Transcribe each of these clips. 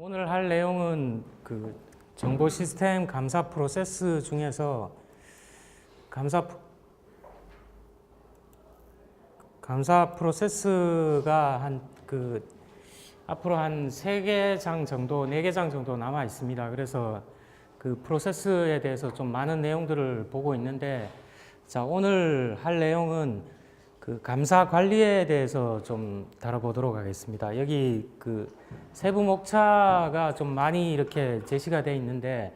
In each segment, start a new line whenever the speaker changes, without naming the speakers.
오늘 할 내용은 그 정보 시스템 감사 프로세스 중에서 감사 프로세스가 앞으로 한 3개장 정도, 4개장 정도 남아 있습니다. 그래서 그 프로세스에 대해서 좀 많은 내용들을 보고 있는데, 자, 오늘 할 내용은 그 감사 관리에 대해서 좀 다뤄보도록 하겠습니다. 여기 그 세부 목차가 좀 많이 이렇게 제시가 되어 있는데,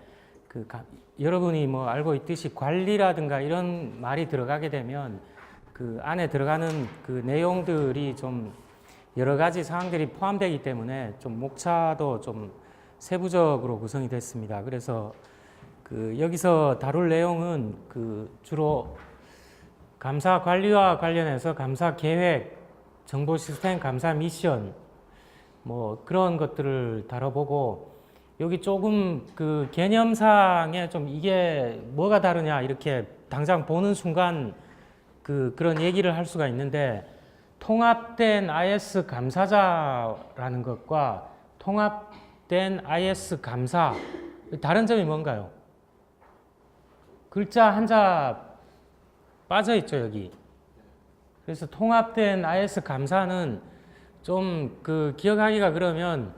여러분이 뭐 알고 있듯이 관리라든가 이런 말이 들어가게 되면 그 안에 들어가는 그 내용들이 좀 여러 가지 사항들이 포함되기 때문에 좀 목차도 좀 세부적으로 구성이 됐습니다. 그래서 그 여기서 다룰 내용은 그 주로 감사 관리와 관련해서 감사 계획, 정보 시스템 감사 미션, 뭐 그런 것들을 다뤄보고, 여기 조금 그 개념상에 좀 이게 뭐가 다르냐 이렇게 당장 보는 순간 그런 얘기를 할 수가 있는데, 통합된 IS 감사자라는 것과 통합된 IS 감사, 다른 점이 뭔가요? 글자 한자 빠져 있죠, 여기. 그래서 통합된 IS 감사는 좀 그 기억하기가 그러면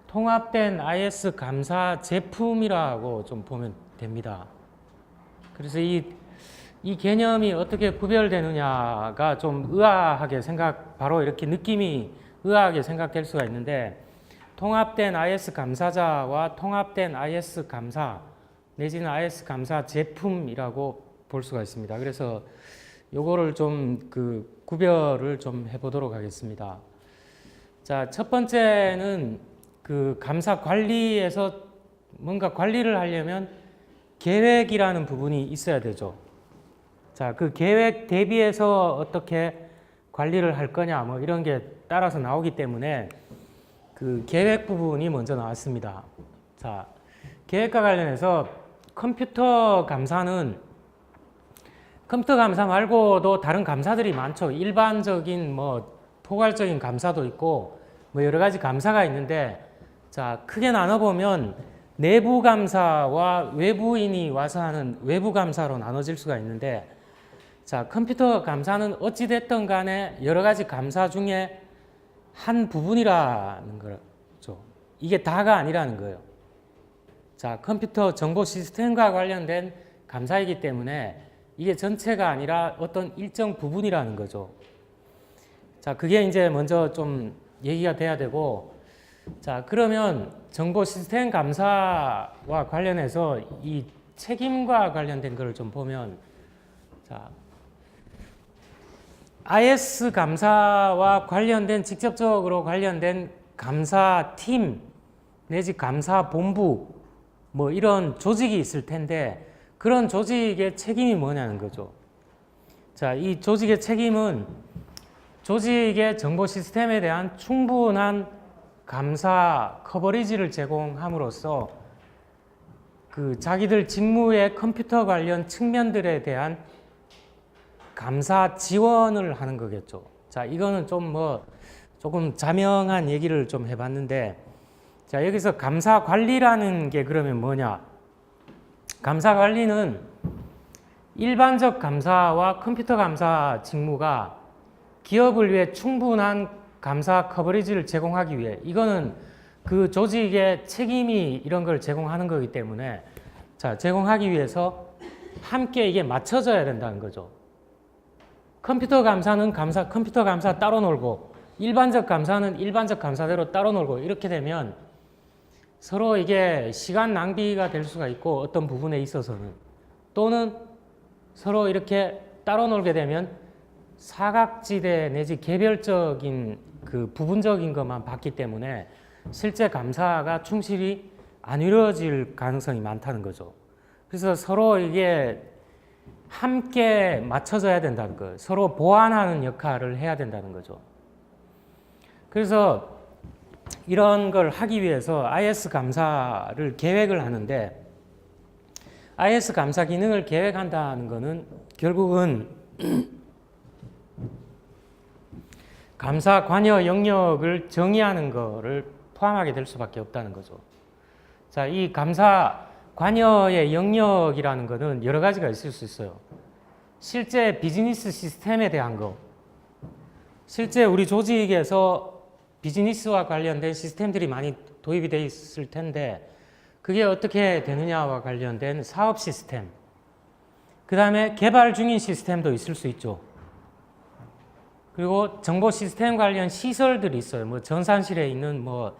통합된 IS 감사 제품이라고 좀 보면 됩니다. 그래서 이 개념이 어떻게 구별되느냐가 좀 의아하게 바로 이렇게 느낌이 의아하게 생각될 수가 있는데, 통합된 IS 감사자와 통합된 IS 감사 내지는 IS 감사 제품이라고 볼 수가 있습니다. 그래서 요거를 좀 그 구별을 좀 해보도록 하겠습니다. 자, 첫 번째는 그 감사 관리에서 뭔가 관리를 하려면 계획이라는 부분이 있어야 되죠. 자, 그 계획 대비해서 어떻게 관리를 할 거냐, 뭐 이런 게 따라서 나오기 때문에 그 계획 부분이 먼저 나왔습니다. 자, 계획과 관련해서 컴퓨터 감사 말고도 다른 감사들이 많죠. 일반적인 뭐 포괄적인 감사도 있고 뭐 여러 가지 감사가 있는데, 자, 크게 나눠보면 내부 감사와 외부인이 와서 하는 외부 감사로 나눠질 수가 있는데, 자, 컴퓨터 감사는 어찌됐든 간에 여러 가지 감사 중에 한 부분이라는 거죠. 이게 다가 아니라는 거예요. 자, 컴퓨터 정보 시스템과 관련된 감사이기 때문에 이게 전체가 아니라 어떤 일정 부분이라는 거죠. 자, 그게 이제 먼저 좀 얘기가 돼야 되고, 자, 그러면 정보 시스템 감사와 관련해서 이 책임과 관련된 것을 좀 보면, 자, IS 감사와 관련된 직접적으로 관련된 감사팀 내지 감사본부 뭐 이런 조직이 있을 텐데, 그런 조직의 책임이 뭐냐는 거죠. 자, 이 조직의 책임은 조직의 정보 시스템에 대한 충분한 감사 커버리지를 제공함으로써 그 자기들 직무의 컴퓨터 관련 측면들에 대한 감사 지원을 하는 거겠죠. 자, 이거는 조금 자명한 얘기를 좀 해봤는데, 자, 여기서 감사 관리라는 게 그러면 뭐냐? 감사 관리는 일반적 감사와 컴퓨터 감사 직무가 기업을 위해 충분한 감사 커버리지를 제공하기 위해, 이거는 그 조직의 책임이 이런 걸 제공하는 거기 때문에, 자, 제공하기 위해서 함께 이게 맞춰져야 된다는 거죠. 컴퓨터 감사는 컴퓨터 감사 따로 놀고, 일반적 감사는 일반적 감사대로 따로 놀고, 이렇게 되면 서로 이게 시간 낭비가 될 수가 있고, 어떤 부분에 있어서는, 또는 서로 이렇게 따로 놀게 되면 사각지대 내지 개별적인 그 부분적인 것만 봤기 때문에 실제 감사가 충실히 안 이루어질 가능성이 많다는 거죠. 그래서 서로 이게 함께 맞춰져야 된다는 거예요. 서로 보완하는 역할을 해야 된다는 거죠. 그래서 이런 걸 하기 위해서 IS 감사를 계획을 하는데, IS 감사 기능을 계획한다는 것은 결국은 감사 관여 영역을 정의하는 것을 포함하게 될 수밖에 없다는 거죠. 자, 이 감사 관여의 영역이라는 것은 여러 가지가 있을 수 있어요. 실제 비즈니스 시스템에 대한 거, 실제 우리 조직에서 비즈니스와 관련된 시스템들이 많이 도입이 돼 있을 텐데 그게 어떻게 되느냐와 관련된 사업 시스템, 그 다음에 개발 중인 시스템도 있을 수 있죠. 그리고 정보 시스템 관련 시설들이 있어요. 뭐 전산실에 있는 뭐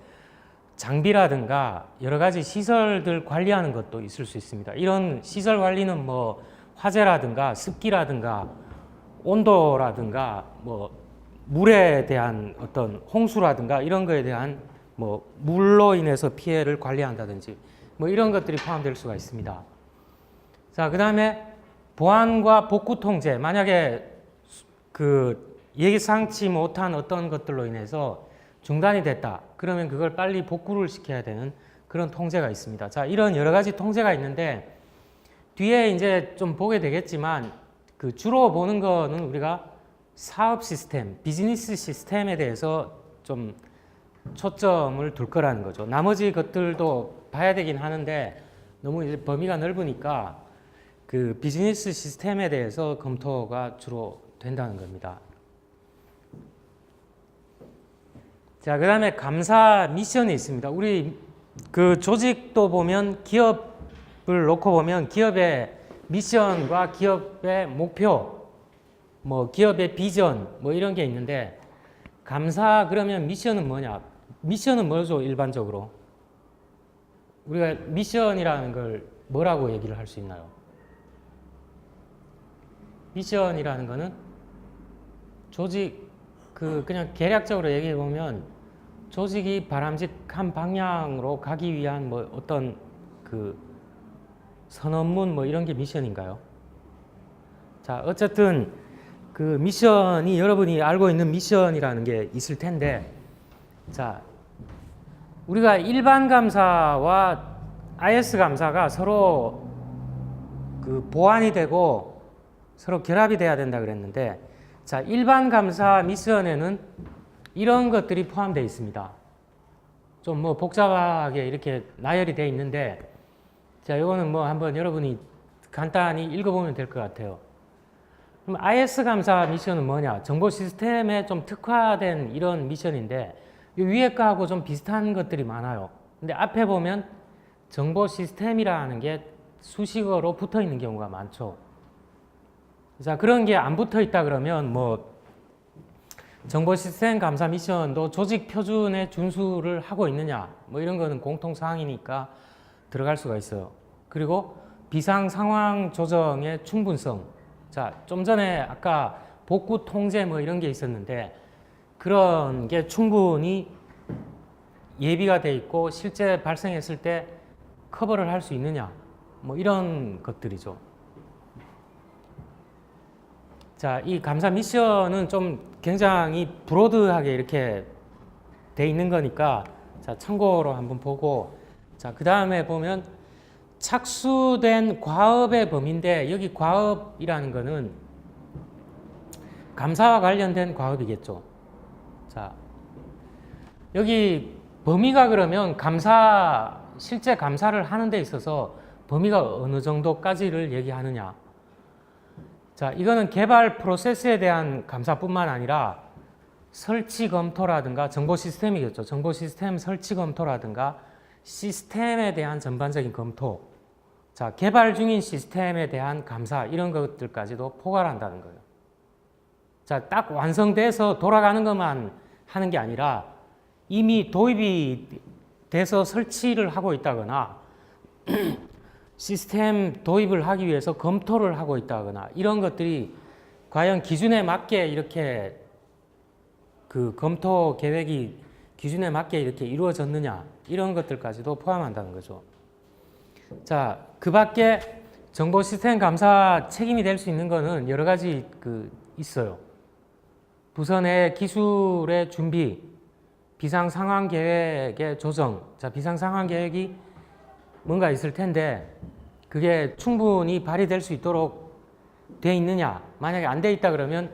장비라든가 여러 가지 시설들 관리하는 것도 있을 수 있습니다. 이런 시설 관리는 뭐 화재라든가 습기라든가 온도라든가 뭐 물에 대한 어떤 홍수라든가 이런 거에 대한 뭐 물로 인해서 피해를 관리한다든지 뭐 이런 것들이 포함될 수가 있습니다. 자, 그 다음에 보안과 복구 통제, 만약에 그 예상치 못한 어떤 것들로 인해서 중단이 됐다. 그러면 그걸 빨리 복구를 시켜야 되는 그런 통제가 있습니다. 자, 이런 여러 가지 통제가 있는데 뒤에 이제 좀 보게 되겠지만 그 주로 보는 거는 우리가 사업 시스템, 비즈니스 시스템에 대해서 좀 초점을 둘 거라는 거죠. 나머지 것들도 봐야 되긴 하는데 너무 이제 범위가 넓으니까 그 비즈니스 시스템에 대해서 검토가 주로 된다는 겁니다. 자, 그 다음에 감사 미션이 있습니다. 우리 그 조직도 보면 기업을 놓고 보면 기업의 미션과 기업의 목표, 뭐 기업의 비전, 뭐 이런 게 있는데 감사 그러면 미션은 뭐냐? 미션은 뭐죠, 일반적으로? 우리가 미션이라는 걸 뭐라고 얘기를 할 수 있나요? 미션이라는 거는 조직 그냥 개략적으로 얘기해 보면 조직이 바람직한 방향으로 가기 위한 뭐 어떤 그 선언문 뭐 이런 게 미션인가요? 자, 어쨌든 그 미션이 여러분이 알고 있는 미션이라는 게 있을 텐데, 자, 우리가 일반 감사와 IS 감사가 서로 그 보완이 되고 서로 결합이 돼야 된다 그랬는데, 자, 일반 감사 미션에는 이런 것들이 포함되어 있습니다. 좀 뭐 복잡하게 이렇게 나열이 되어 있는데, 자, 이거는 뭐 한번 여러분이 간단히 읽어보면 될 것 같아요. 그럼 IS 감사 미션은 뭐냐? 정보 시스템에 좀 특화된 이런 미션인데, 이 위에 거하고 좀 비슷한 것들이 많아요. 근데 앞에 보면 정보 시스템이라는 게 수식어로 붙어 있는 경우가 많죠. 자, 그런 게 안 붙어 있다 그러면 뭐 정보 시스템 감사 미션도 조직 표준에 준수를 하고 있느냐, 뭐 이런 거는 공통 사항이니까 들어갈 수가 있어요. 그리고 비상 상황 조정의 충분성. 자, 좀 전에 아까 복구 통제 뭐 이런 게 있었는데 그런 게 충분히 예비가 돼 있고 실제 발생했을 때 커버를 할 수 있느냐, 뭐 이런 것들이죠. 자, 이 감사 미션은 좀 굉장히 브로드하게 이렇게 돼 있는 거니까 자, 참고로 한번 보고, 자, 그 다음에 보면 착수된 과업의 범위인데 여기 과업이라는 거는 감사와 관련된 과업이겠죠. 자, 여기 범위가 그러면 실제 감사를 하는 데 있어서 범위가 어느 정도까지를 얘기하느냐. 자, 이거는 개발 프로세스에 대한 감사뿐만 아니라 설치 검토라든가 정보 시스템이겠죠. 정보 시스템 설치 검토라든가 시스템에 대한 전반적인 검토. 자, 개발 중인 시스템에 대한 감사, 이런 것들까지도 포괄한다는 거예요. 자, 딱 완성돼서 돌아가는 것만 하는 게 아니라 이미 도입이 돼서 설치를 하고 있다거나 시스템 도입을 하기 위해서 검토를 하고 있다거나 이런 것들이 과연 기준에 맞게 이렇게 그 검토 계획이 기준에 맞게 이렇게 이루어졌느냐, 이런 것들까지도 포함한다는 거죠. 자, 그 밖에 정보 시스템 감사 책임이 될 수 있는 거는 여러 가지 있어요. 부서 내 기술의 준비, 비상 상황 계획의 조정. 자, 비상 상황 계획이 뭔가 있을 텐데 그게 충분히 발휘될 수 있도록 돼 있느냐. 만약에 안 돼 있다 그러면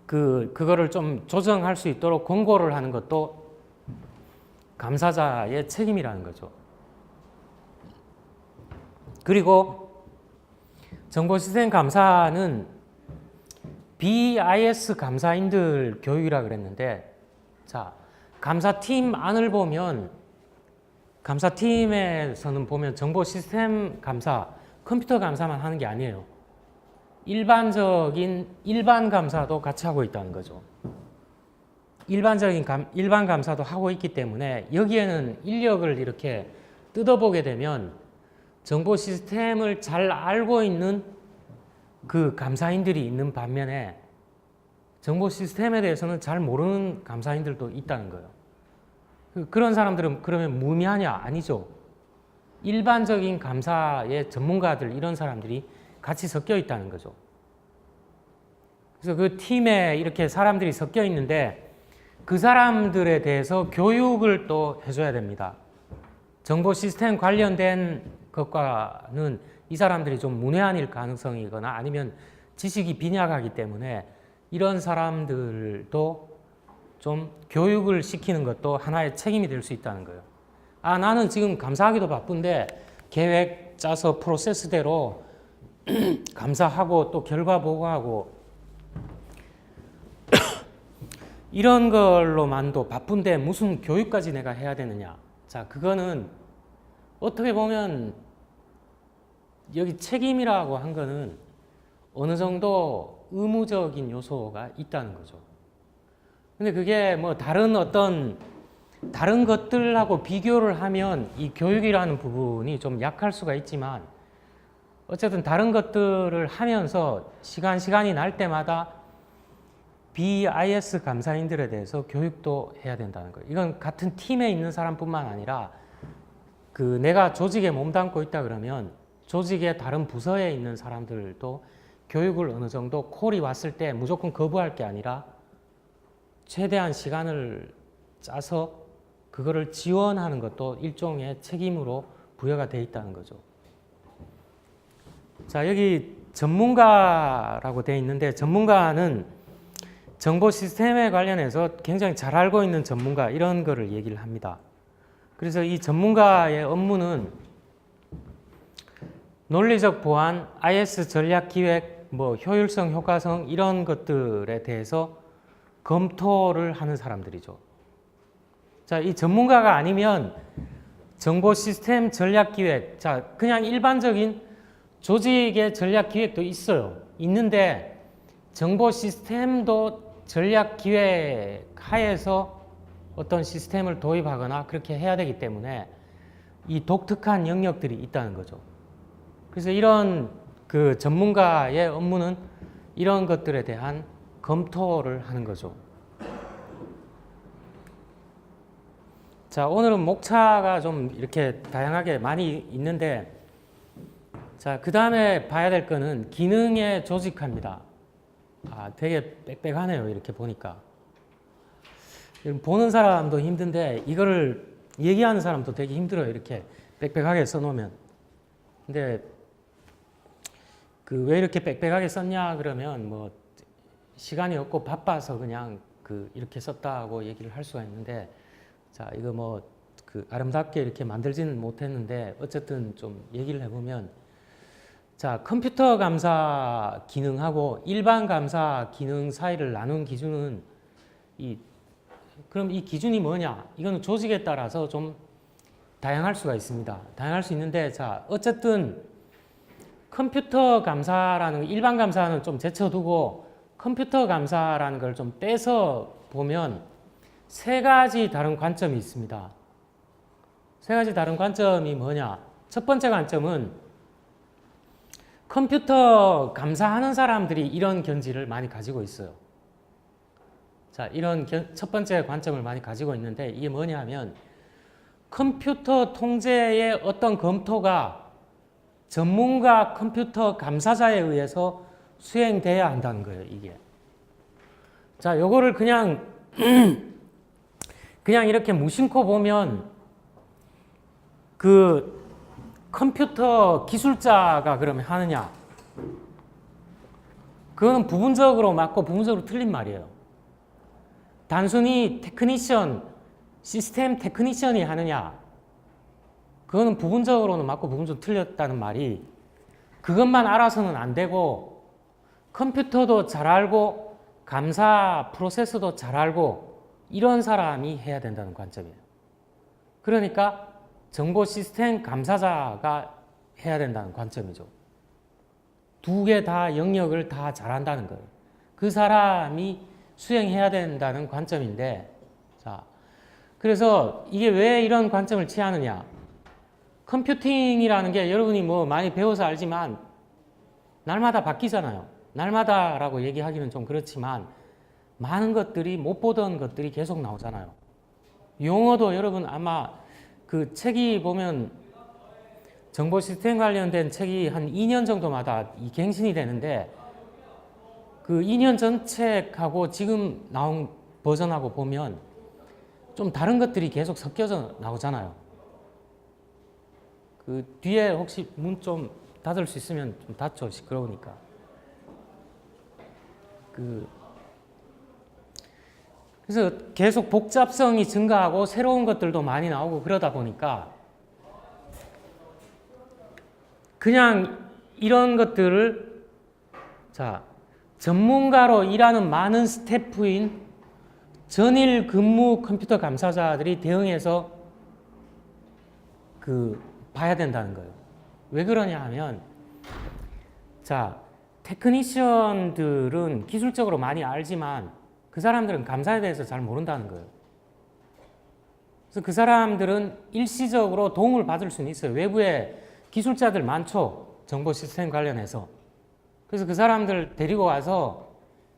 그거를 좀 조정할 수 있도록 권고를 하는 것도 감사자의 책임이라는 거죠. 그리고 정보시스템 감사는 BIS 감사인들 교육이라 그랬는데, 자, 감사팀 안을 보면, 감사팀에서는 보면 정보시스템 감사, 컴퓨터 감사만 하는 게 아니에요. 일반 감사도 같이 하고 있다는 거죠. 일반 감사도 하고 있기 때문에 여기에는 인력을 이렇게 뜯어보게 되면 정보 시스템을 잘 알고 있는 그 감사인들이 있는 반면에 정보 시스템에 대해서는 잘 모르는 감사인들도 있다는 거예요. 그런 사람들은 그러면 무의미하냐? 아니죠. 일반적인 감사의 전문가들, 이런 사람들이 같이 섞여 있다는 거죠. 그래서 그 팀에 이렇게 사람들이 섞여 있는데 그 사람들에 대해서 교육을 또 해줘야 됩니다. 정보 시스템 관련된 것과는 이 사람들이 좀 문외한일 가능성이거나 아니면 지식이 빈약하기 때문에 이런 사람들도 좀 교육을 시키는 것도 하나의 책임이 될 수 있다는 거예요. 아, 나는 지금 감사하기도 바쁜데 계획 짜서 프로세스대로 감사하고 또 결과 보고하고 이런 걸로만도 바쁜데 무슨 교육까지 내가 해야 되느냐. 자, 그거는 어떻게 보면 여기 책임이라고 한 거는 어느 정도 의무적인 요소가 있다는 거죠. 근데 그게 뭐 다른 것들하고 비교를 하면 이 교육이라는 부분이 좀 약할 수가 있지만 어쨌든 다른 것들을 하면서 시간이 날 때마다 BIS 감사인들에 대해서 교육도 해야 된다는 거예요. 이건 같은 팀에 있는 사람뿐만 아니라 그 내가 조직에 몸담고 있다 그러면 조직의 다른 부서에 있는 사람들도 교육을 어느 정도 콜이 왔을 때 무조건 거부할 게 아니라 최대한 시간을 짜서 그거를 지원하는 것도 일종의 책임으로 부여가 돼 있다는 거죠. 자, 여기 전문가라고 돼 있는데 전문가는 정보 시스템에 관련해서 굉장히 잘 알고 있는 전문가 이런 거를 얘기를 합니다. 그래서 이 전문가의 업무는 논리적 보안, IS 전략 기획, 뭐 효율성, 효과성 이런 것들에 대해서 검토를 하는 사람들이죠. 자, 이 전문가가 아니면 정보 시스템 전략 기획, 자, 그냥 일반적인 조직의 전략 기획도 있어요. 있는데 정보 시스템도 전략 기획 하에서 어떤 시스템을 도입하거나 그렇게 해야 되기 때문에 이 독특한 영역들이 있다는 거죠. 그래서 이런 그 전문가의 업무는 이런 것들에 대한 검토를 하는 거죠. 자, 오늘은 목차가 좀 이렇게 다양하게 많이 있는데, 자, 그 다음에 봐야 될 거는 기능의 조직화입니다. 아, 되게 빽빽하네요. 이렇게 보니까. 보는 사람도 힘든데, 이거를 얘기하는 사람도 되게 힘들어요. 이렇게 빽빽하게 써놓으면. 근데, 왜 이렇게 빽빽하게 썼냐, 그러면 뭐, 시간이 없고 바빠서 그냥 이렇게 썼다고 얘기를 할 수가 있는데, 자, 이거 뭐, 아름답게 이렇게 만들지는 못했는데, 어쨌든 좀 얘기를 해보면, 자, 컴퓨터 감사 기능하고 일반 감사 기능 사이를 나눈 기준은 그럼 이 기준이 뭐냐? 이건 조직에 따라서 좀 다양할 수가 있습니다. 다양할 수 있는데, 자, 어쨌든 컴퓨터 감사라는 일반 감사는 좀 제쳐두고 컴퓨터 감사라는 걸 좀 빼서 보면 세 가지 다른 관점이 있습니다. 세 가지 다른 관점이 뭐냐? 첫 번째 관점은 컴퓨터 감사하는 사람들이 이런 견지를 많이 가지고 있어요. 자, 이런 첫 번째 관점을 많이 가지고 있는데 이게 뭐냐 하면 컴퓨터 통제의 어떤 검토가 전문가 컴퓨터 감사자에 의해서 수행돼야 한다는 거예요, 이게. 자, 요거를 그냥 이렇게 무심코 보면 컴퓨터 기술자가 그러면 하느냐? 그거는 부분적으로 맞고 부분적으로 틀린 말이에요. 단순히 테크니션, 시스템 테크니션이 하느냐, 그거는 부분적으로는 맞고 부분적으로 틀렸다는 말이, 그것만 알아서는 안 되고 컴퓨터도 잘 알고 감사 프로세스도 잘 알고 이런 사람이 해야 된다는 관점이에요. 그러니까 정보 시스템 감사자가 해야 된다는 관점이죠. 두 개 다 영역을 다 잘한다는 거예요. 그 사람이 수행해야 된다는 관점인데, 자, 그래서 이게 왜 이런 관점을 취하느냐? 컴퓨팅이라는 게 여러분이 뭐 많이 배워서 알지만 날마다 바뀌잖아요. 날마다라고 얘기하기는 좀 그렇지만 많은 것들이, 못 보던 것들이 계속 나오잖아요. 용어도 여러분 아마 그 책이 보면 정보 시스템 관련된 책이 한 2년 정도마다 갱신이 되는데, 그 2년 전 책하고 지금 나온 버전하고 보면 좀 다른 것들이 계속 섞여져 나오잖아요. 그 뒤에 혹시 문 좀 닫을 수 있으면 좀 닫죠. 시끄러우니까. 그래서 계속 복잡성이 증가하고 새로운 것들도 많이 나오고 그러다 보니까 그냥 이런 것들을, 자, 전문가로 일하는 많은 스태프인 전일 근무 컴퓨터 감사자들이 대응해서 봐야 된다는 거예요. 왜 그러냐 하면, 자, 테크니션들은 기술적으로 많이 알지만 그 사람들은 감사에 대해서 잘 모른다는 거예요. 그래서 그 사람들은 일시적으로 도움을 받을 수는 있어요. 외부에 기술자들 많죠. 정보 시스템 관련해서. 그래서 그 사람들 데리고 와서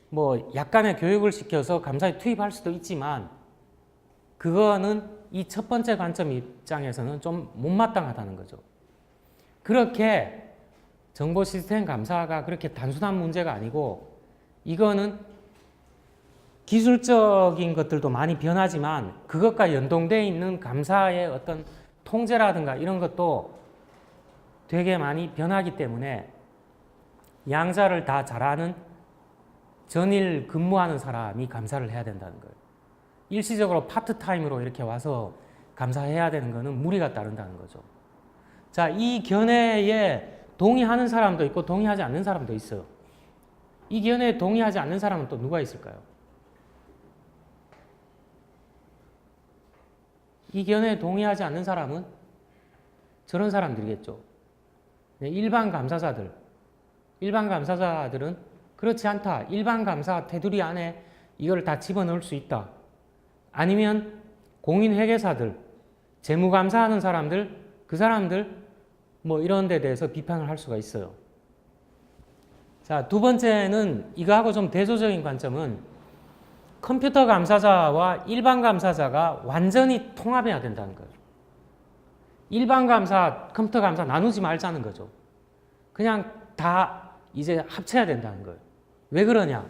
뭐 약간의 교육을 시켜서 감사에 투입할 수도 있지만, 그거는 이 첫 번째 관점 입장에서는 좀 못마땅하다는 거죠. 그렇게 정보 시스템 감사가 그렇게 단순한 문제가 아니고, 이거는 기술적인 것들도 많이 변하지만 그것과 연동되어 있는 감사의 어떤 통제라든가 이런 것도 되게 많이 변하기 때문에 양자를 다 잘하는 전일 근무하는 사람이 감사를 해야 된다는 거예요. 일시적으로 파트타임으로 이렇게 와서 감사해야 되는 거는 무리가 따른다는 거죠. 자, 이 견해에 동의하는 사람도 있고 동의하지 않는 사람도 있어요. 이 견해에 동의하지 않는 사람은 또 누가 있을까요? 이 견해에 동의하지 않는 사람은 저런 사람들이겠죠. 일반 감사자들. 일반 감사자들은 그렇지 않다. 일반 감사 테두리 안에 이걸 다 집어넣을 수 있다. 아니면 공인회계사들, 재무감사하는 사람들, 그 사람들 뭐 이런 데 대해서 비판을 할 수가 있어요. 자, 두 번째는 이거하고 좀 대조적인 관점은 컴퓨터 감사자와 일반 감사자가 완전히 통합해야 된다는 거예요. 일반 감사, 컴퓨터 감사 나누지 말자는 거죠. 그냥 다 이제 합쳐야 된다는 거예요. 왜 그러냐?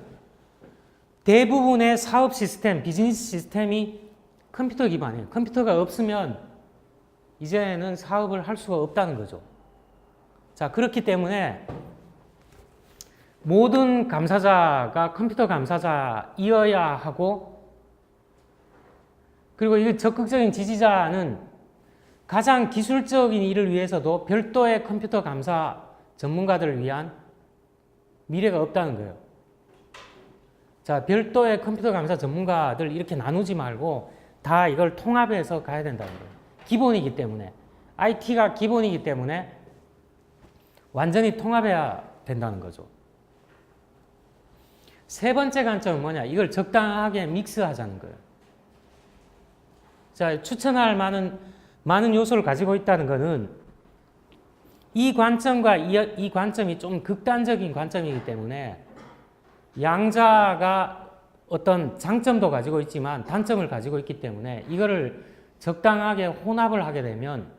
대부분의 사업 시스템, 비즈니스 시스템이 컴퓨터 기반이에요. 컴퓨터가 없으면 이제는 사업을 할 수가 없다는 거죠. 자, 그렇기 때문에 모든 감사자가 컴퓨터 감사자이어야 하고, 그리고 이 적극적인 지지자는 가장 기술적인 일을 위해서도 별도의 컴퓨터 감사 전문가들을 위한 미래가 없다는 거예요. 자, 별도의 컴퓨터 감사 전문가들 이렇게 나누지 말고 다 이걸 통합해서 가야 된다는 거예요. 기본이기 때문에. IT가 기본이기 때문에 완전히 통합해야 된다는 거죠. 세 번째 관점은 뭐냐? 이걸 적당하게 믹스하자는 거예요. 자, 추천할 많은 요소를 가지고 있다는 것은 이 관점과 이 관점이 좀 극단적인 관점이기 때문에 양자가 어떤 장점도 가지고 있지만 단점을 가지고 있기 때문에 이거를 적당하게 혼합을 하게 되면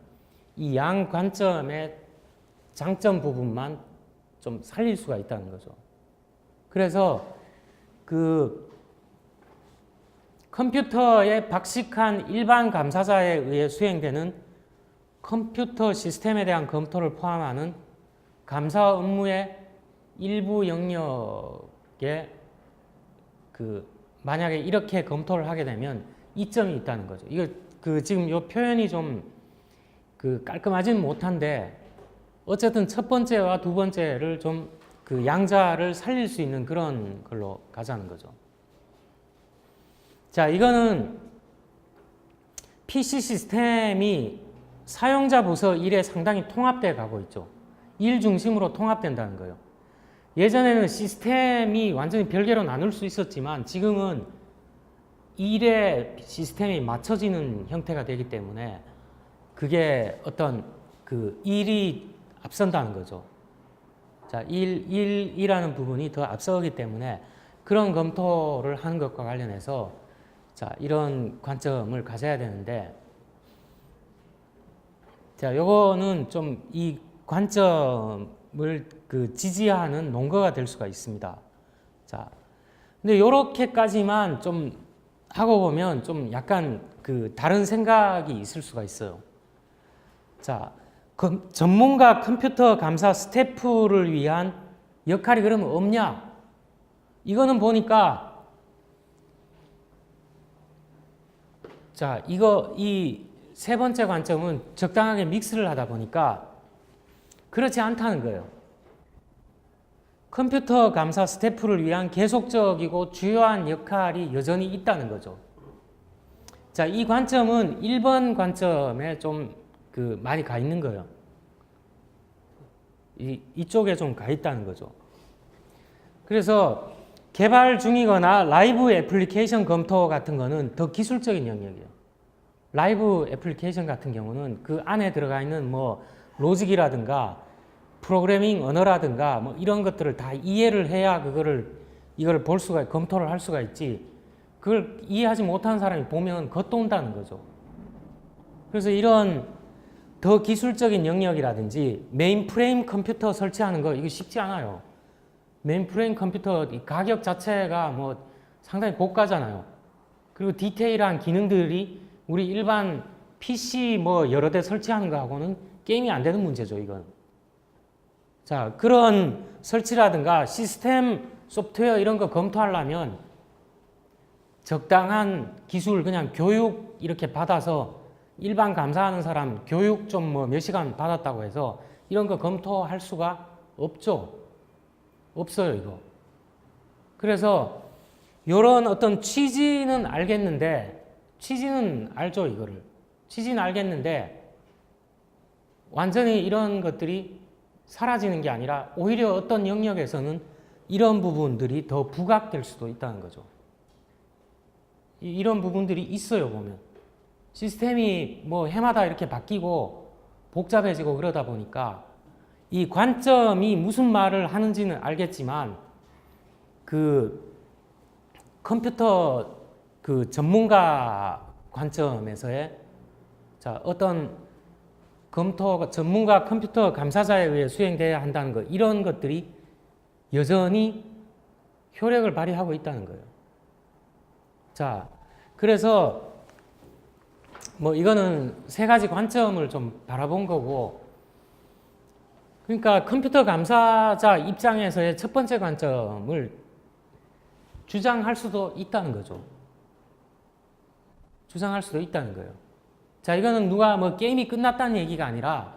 이 양 관점의 장점 부분만 좀 살릴 수가 있다는 거죠. 그래서 컴퓨터에 박식한 일반 감사자에 의해 수행되는 컴퓨터 시스템에 대한 검토를 포함하는 감사 업무의 일부 영역에 만약에 이렇게 검토를 하게 되면 이점이 있다는 거죠. 이거 지금 요 표현이 좀 깔끔하지는 못한데 어쨌든 첫 번째와 두 번째를 좀 양자를 살릴 수 있는 그런 걸로 가자는 거죠. 자, 이거는 PC 시스템이 사용자 부서 일에 상당히 통합돼 가고 있죠. 일 중심으로 통합된다는 거예요. 예전에는 시스템이 완전히 별개로 나눌 수 있었지만 지금은 일에 시스템이 맞춰지는 형태가 되기 때문에 그게 어떤 일이 앞선다는 거죠. 자, 일이라는 부분이 더 앞서기 때문에 그런 검토를 하는 것과 관련해서 자, 이런 관점을 가져야 되는데, 자, 요거는 좀 이 관점을 지지하는 논거가 될 수가 있습니다. 자, 근데 요렇게까지만 좀 하고 보면 좀 약간 다른 생각이 있을 수가 있어요. 자, 전문가 컴퓨터 감사 스태프를 위한 역할이 그러면 없냐? 이거는 보니까 자, 이 세 번째 관점은 적당하게 믹스를 하다 보니까 그렇지 않다는 거예요. 컴퓨터 감사 스태프를 위한 계속적이고 주요한 역할이 여전히 있다는 거죠. 자, 이 관점은 1번 관점에 좀 많이 가 있는 거예요. 이쪽에 좀 가 있다는 거죠. 그래서 개발 중이거나 라이브 애플리케이션 검토 같은 거는 더 기술적인 영역이에요. 라이브 애플리케이션 같은 경우는 그 안에 들어가 있는 뭐 로직이라든가 프로그래밍 언어라든가 뭐 이런 것들을 다 이해를 해야 이거를 볼 수가, 검토를 할 수가 있지. 그걸 이해하지 못하는 사람이 보면 겉돈다는 거죠. 그래서 이런 더 기술적인 영역이라든지 메인프레임 컴퓨터 설치하는 거 이거 쉽지 않아요. 메인프레임 컴퓨터 가격 자체가 뭐 상당히 고가잖아요. 그리고 디테일한 기능들이 우리 일반 PC 뭐 여러 대 설치하는 거하고는 게임이 안 되는 문제죠, 이건. 자, 그런 설치라든가 시스템 소프트웨어 이런 거 검토하려면 적당한 기술 그냥 교육 이렇게 받아서 일반 감사하는 사람 교육 좀 뭐 몇 시간 받았다고 해서 이런 거 검토할 수가 없죠. 없어요, 이거. 그래서 이런 어떤 취지는 알겠는데, 취지는 알죠, 이거를. 취지는 알겠는데, 완전히 이런 것들이 사라지는 게 아니라 오히려 어떤 영역에서는 이런 부분들이 더 부각될 수도 있다는 거죠. 이런 부분들이 있어요, 보면. 시스템이 뭐 해마다 이렇게 바뀌고 복잡해지고 그러다 보니까 이 관점이 무슨 말을 하는지는 알겠지만 컴퓨터 전문가 관점에서의 자, 어떤 검토가 전문가 컴퓨터 감사자에 의해 수행돼야 한다는 것, 이런 것들이 여전히 효력을 발휘하고 있다는 거예요. 자, 그래서 뭐 이거는 세 가지 관점을 좀 바라본 거고, 그러니까 컴퓨터 감사자 입장에서의 첫 번째 관점을 주장할 수도 있다는 거죠. 주장할 수도 있다는 거예요. 자, 이거는 누가 뭐 게임이 끝났다는 얘기가 아니라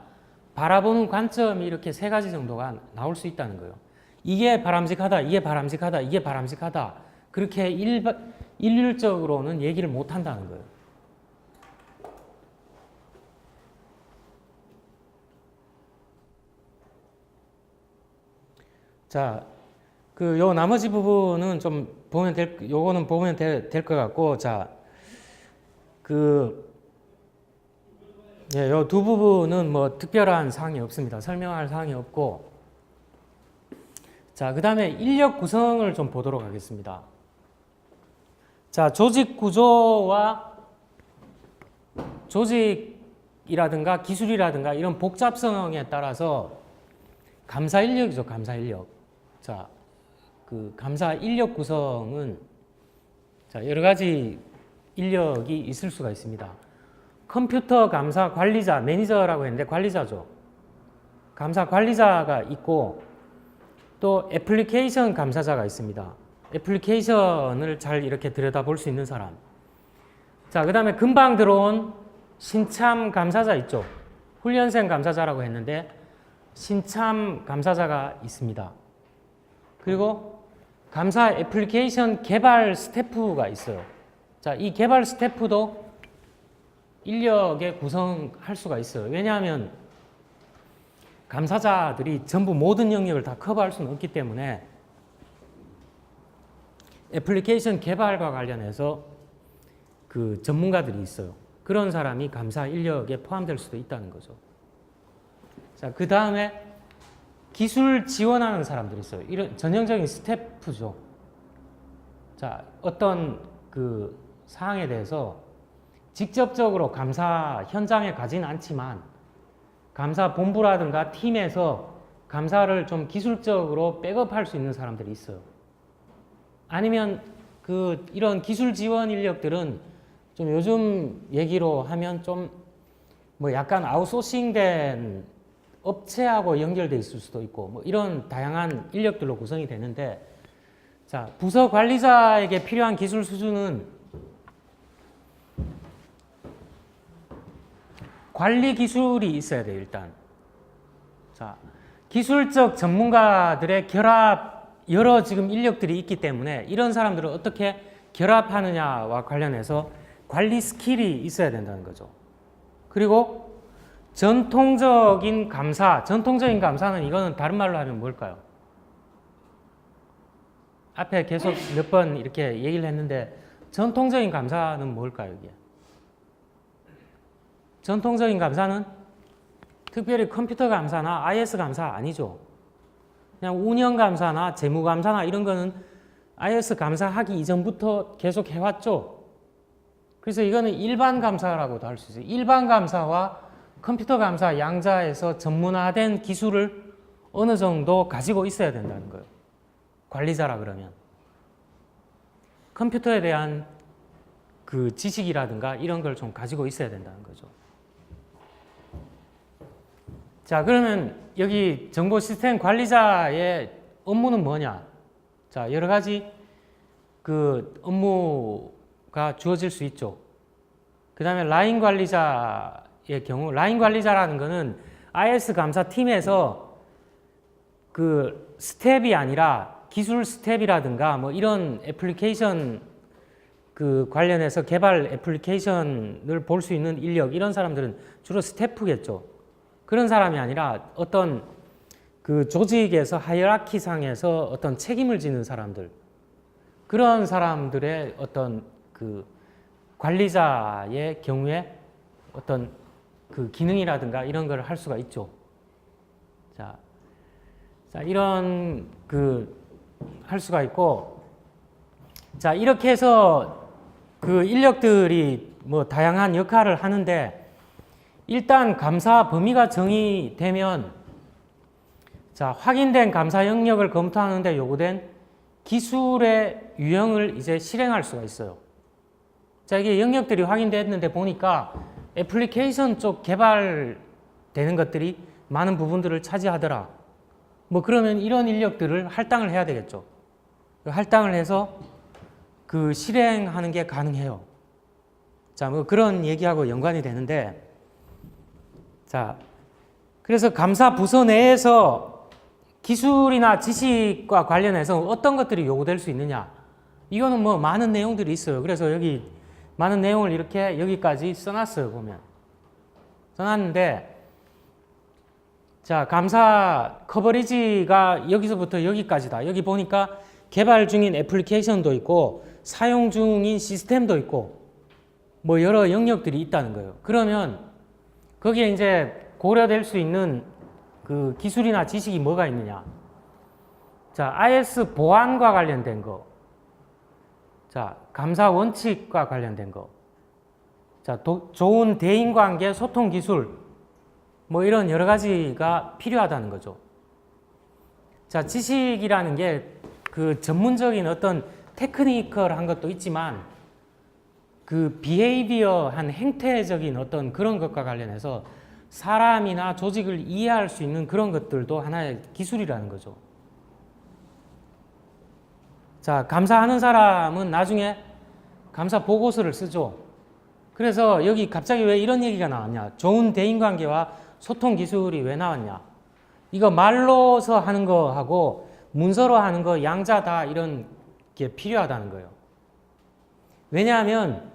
바라보는 관점이 이렇게 세 가지 정도가 나올 수 있다는 거예요. 이게 바람직하다, 이게 바람직하다, 이게 바람직하다. 그렇게 일률적으로는 얘기를 못 한다는 거예요. 자, 요 나머지 부분은 좀 보면 요거는 보면 될 것 같고, 자, 요 두 부분은 뭐 특별한 사항이 없습니다. 설명할 사항이 없고, 자, 그 다음에 인력 구성을 좀 보도록 하겠습니다. 자, 조직 구조와 조직이라든가 기술이라든가 이런 복잡성에 따라서 감사 인력이죠, 감사 인력. 자, 감사 인력 구성은 자, 여러 가지 인력이 있을 수가 있습니다. 컴퓨터 감사 관리자, 매니저라고 했는데 관리자죠. 감사 관리자가 있고 또 애플리케이션 감사자가 있습니다. 애플리케이션을 잘 이렇게 들여다볼 수 있는 사람. 자, 그 다음에 금방 들어온 신참 감사자 있죠. 훈련생 감사자라고 했는데 신참 감사자가 있습니다. 그리고 감사 애플리케이션 개발 스태프가 있어요. 자, 이 개발 스태프도 인력에 구성할 수가 있어요. 왜냐하면 감사자들이 전부 모든 영역을 다 커버할 수는 없기 때문에 애플리케이션 개발과 관련해서 그 전문가들이 있어요. 그런 사람이 감사 인력에 포함될 수도 있다는 거죠. 자, 그 다음에 기술 지원하는 사람들이 있어요. 이런 전형적인 스태프죠. 자, 어떤 그 사항에 대해서 직접적으로 감사 현장에 가지는 않지만 감사 본부라든가 팀에서 감사를 좀 기술적으로 백업할 수 있는 사람들이 있어요. 아니면 그 이런 기술 지원 인력들은 좀 요즘 얘기로 하면 좀 뭐 약간 아웃소싱된 업체하고 연결돼 있을 수도 있고 뭐 이런 다양한 인력들로 구성이 되는데, 자, 부서 관리자에게 필요한 기술 수준은 관리 기술이 있어야 돼요, 일단. 자, 기술적 전문가들의 결합, 여러 지금 인력들이 있기 때문에 이런 사람들을 어떻게 결합하느냐와 관련해서 관리 스킬이 있어야 된다는 거죠. 그리고 전통적인 감사는 이거는 다른 말로 하면 뭘까요? 앞에 계속 몇 번 이렇게 얘기를 했는데 전통적인 감사는 뭘까요, 이게? 전통적인 감사는 특별히 컴퓨터 감사나 IS 감사 아니죠. 그냥 운영 감사나 재무 감사나 이런 거는 IS 감사하기 이전부터 계속 해왔죠. 그래서 이거는 일반 감사라고도 할 수 있어요. 일반 감사와 컴퓨터 감사 양자에서 전문화된 기술을 어느 정도 가지고 있어야 된다는 거예요. 관리자라 그러면. 컴퓨터에 대한 그 지식이라든가 이런 걸 좀 가지고 있어야 된다는 거죠. 자, 그러면 여기 정보 시스템 관리자의 업무는 뭐냐? 자, 여러 가지 그 업무가 주어질 수 있죠. 그 다음에 라인 관리자의 경우, 라인 관리자라는 거는 IS 감사 팀에서 그 스텝이 아니라 기술 스텝이라든가 뭐 이런 애플리케이션 그 관련해서 개발 애플리케이션을 볼 수 있는 인력, 이런 사람들은 주로 스태프겠죠. 그런 사람이 아니라 어떤 그 조직에서 하이어라키 상에서 어떤 책임을 지는 사람들, 그런 사람들의 어떤 그 관리자의 경우에 어떤 그 기능이라든가 이런 걸 할 수가 있죠. 자, 이런 그 할 수가 있고, 자, 이렇게 해서 그 인력들이 뭐 다양한 역할을 하는데, 일단 감사 범위가 정의되면, 자, 확인된 감사 영역을 검토하는데 요구된 기술의 유형을 이제 실행할 수가 있어요. 자, 이게 영역들이 확인됐는데 보니까 애플리케이션 쪽 개발되는 것들이 많은 부분들을 차지하더라. 뭐 그러면 이런 인력들을 할당을 해야 되겠죠. 할당을 해서 그 실행하는 게 가능해요. 자, 뭐 그런 얘기하고 연관이 되는데, 자, 그래서 감사 부서 내에서 기술이나 지식과 관련해서 어떤 것들이 요구될 수 있느냐, 이거는 뭐 많은 내용들이 있어요. 그래서 여기 많은 내용을 이렇게 여기까지 써놨어요. 보면 써놨는데, 자, 감사 커버리지가 여기서부터 여기까지다. 여기 보니까 개발 중인 애플리케이션도 있고 사용 중인 시스템도 있고 뭐 여러 영역들이 있다는 거예요. 그러면 거기에 이제 고려될 수 있는 그 기술이나 지식이 뭐가 있느냐. 자, IS 보안과 관련된 거. 자, 감사 원칙과 관련된 거. 자, 좋은 대인관계 소통 기술. 뭐 이런 여러 가지가 필요하다는 거죠. 자, 지식이라는 게 그 전문적인 어떤 테크니컬한 것도 있지만 그 비헤이비어한 행태적인 어떤 그런 것과 관련해서 사람이나 조직을 이해할 수 있는 그런 것들도 하나의 기술이라는 거죠. 자, 감사하는 사람은 나중에 감사 보고서를 쓰죠. 그래서 여기 갑자기 왜 이런 얘기가 나왔냐? 좋은 대인관계와 소통 기술이 왜 나왔냐? 이거 말로서 하는 거하고 문서로 하는 거 양자 다 이런 게 필요하다는 거예요. 왜냐하면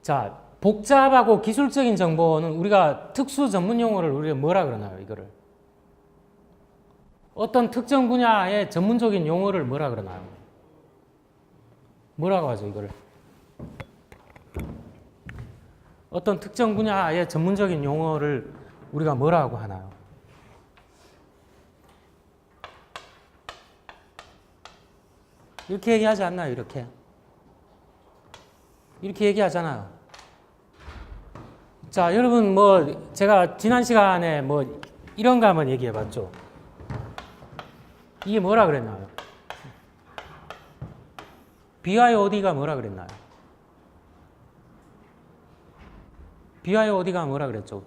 자, 복잡하고 기술적인 정보는 우리가 특수 전문 용어를 우리가 뭐라 그러나요? 이거를 어떤 특정 분야의 전문적인 용어를 뭐라 그러나요? 뭐라고 하죠, 이거를? 어떤 특정 분야의 전문적인 용어를 우리가 뭐라고 하나요? 이렇게 얘기하지 않나요? 이렇게 얘기하잖아요. 자, 여러분 뭐 제가 지난 시간에 뭐 이런 거 한번 얘기해 봤죠. 이게 뭐라 그랬나요? BYOD가 뭐라 그랬나요? BYOD가 뭐라 그랬죠?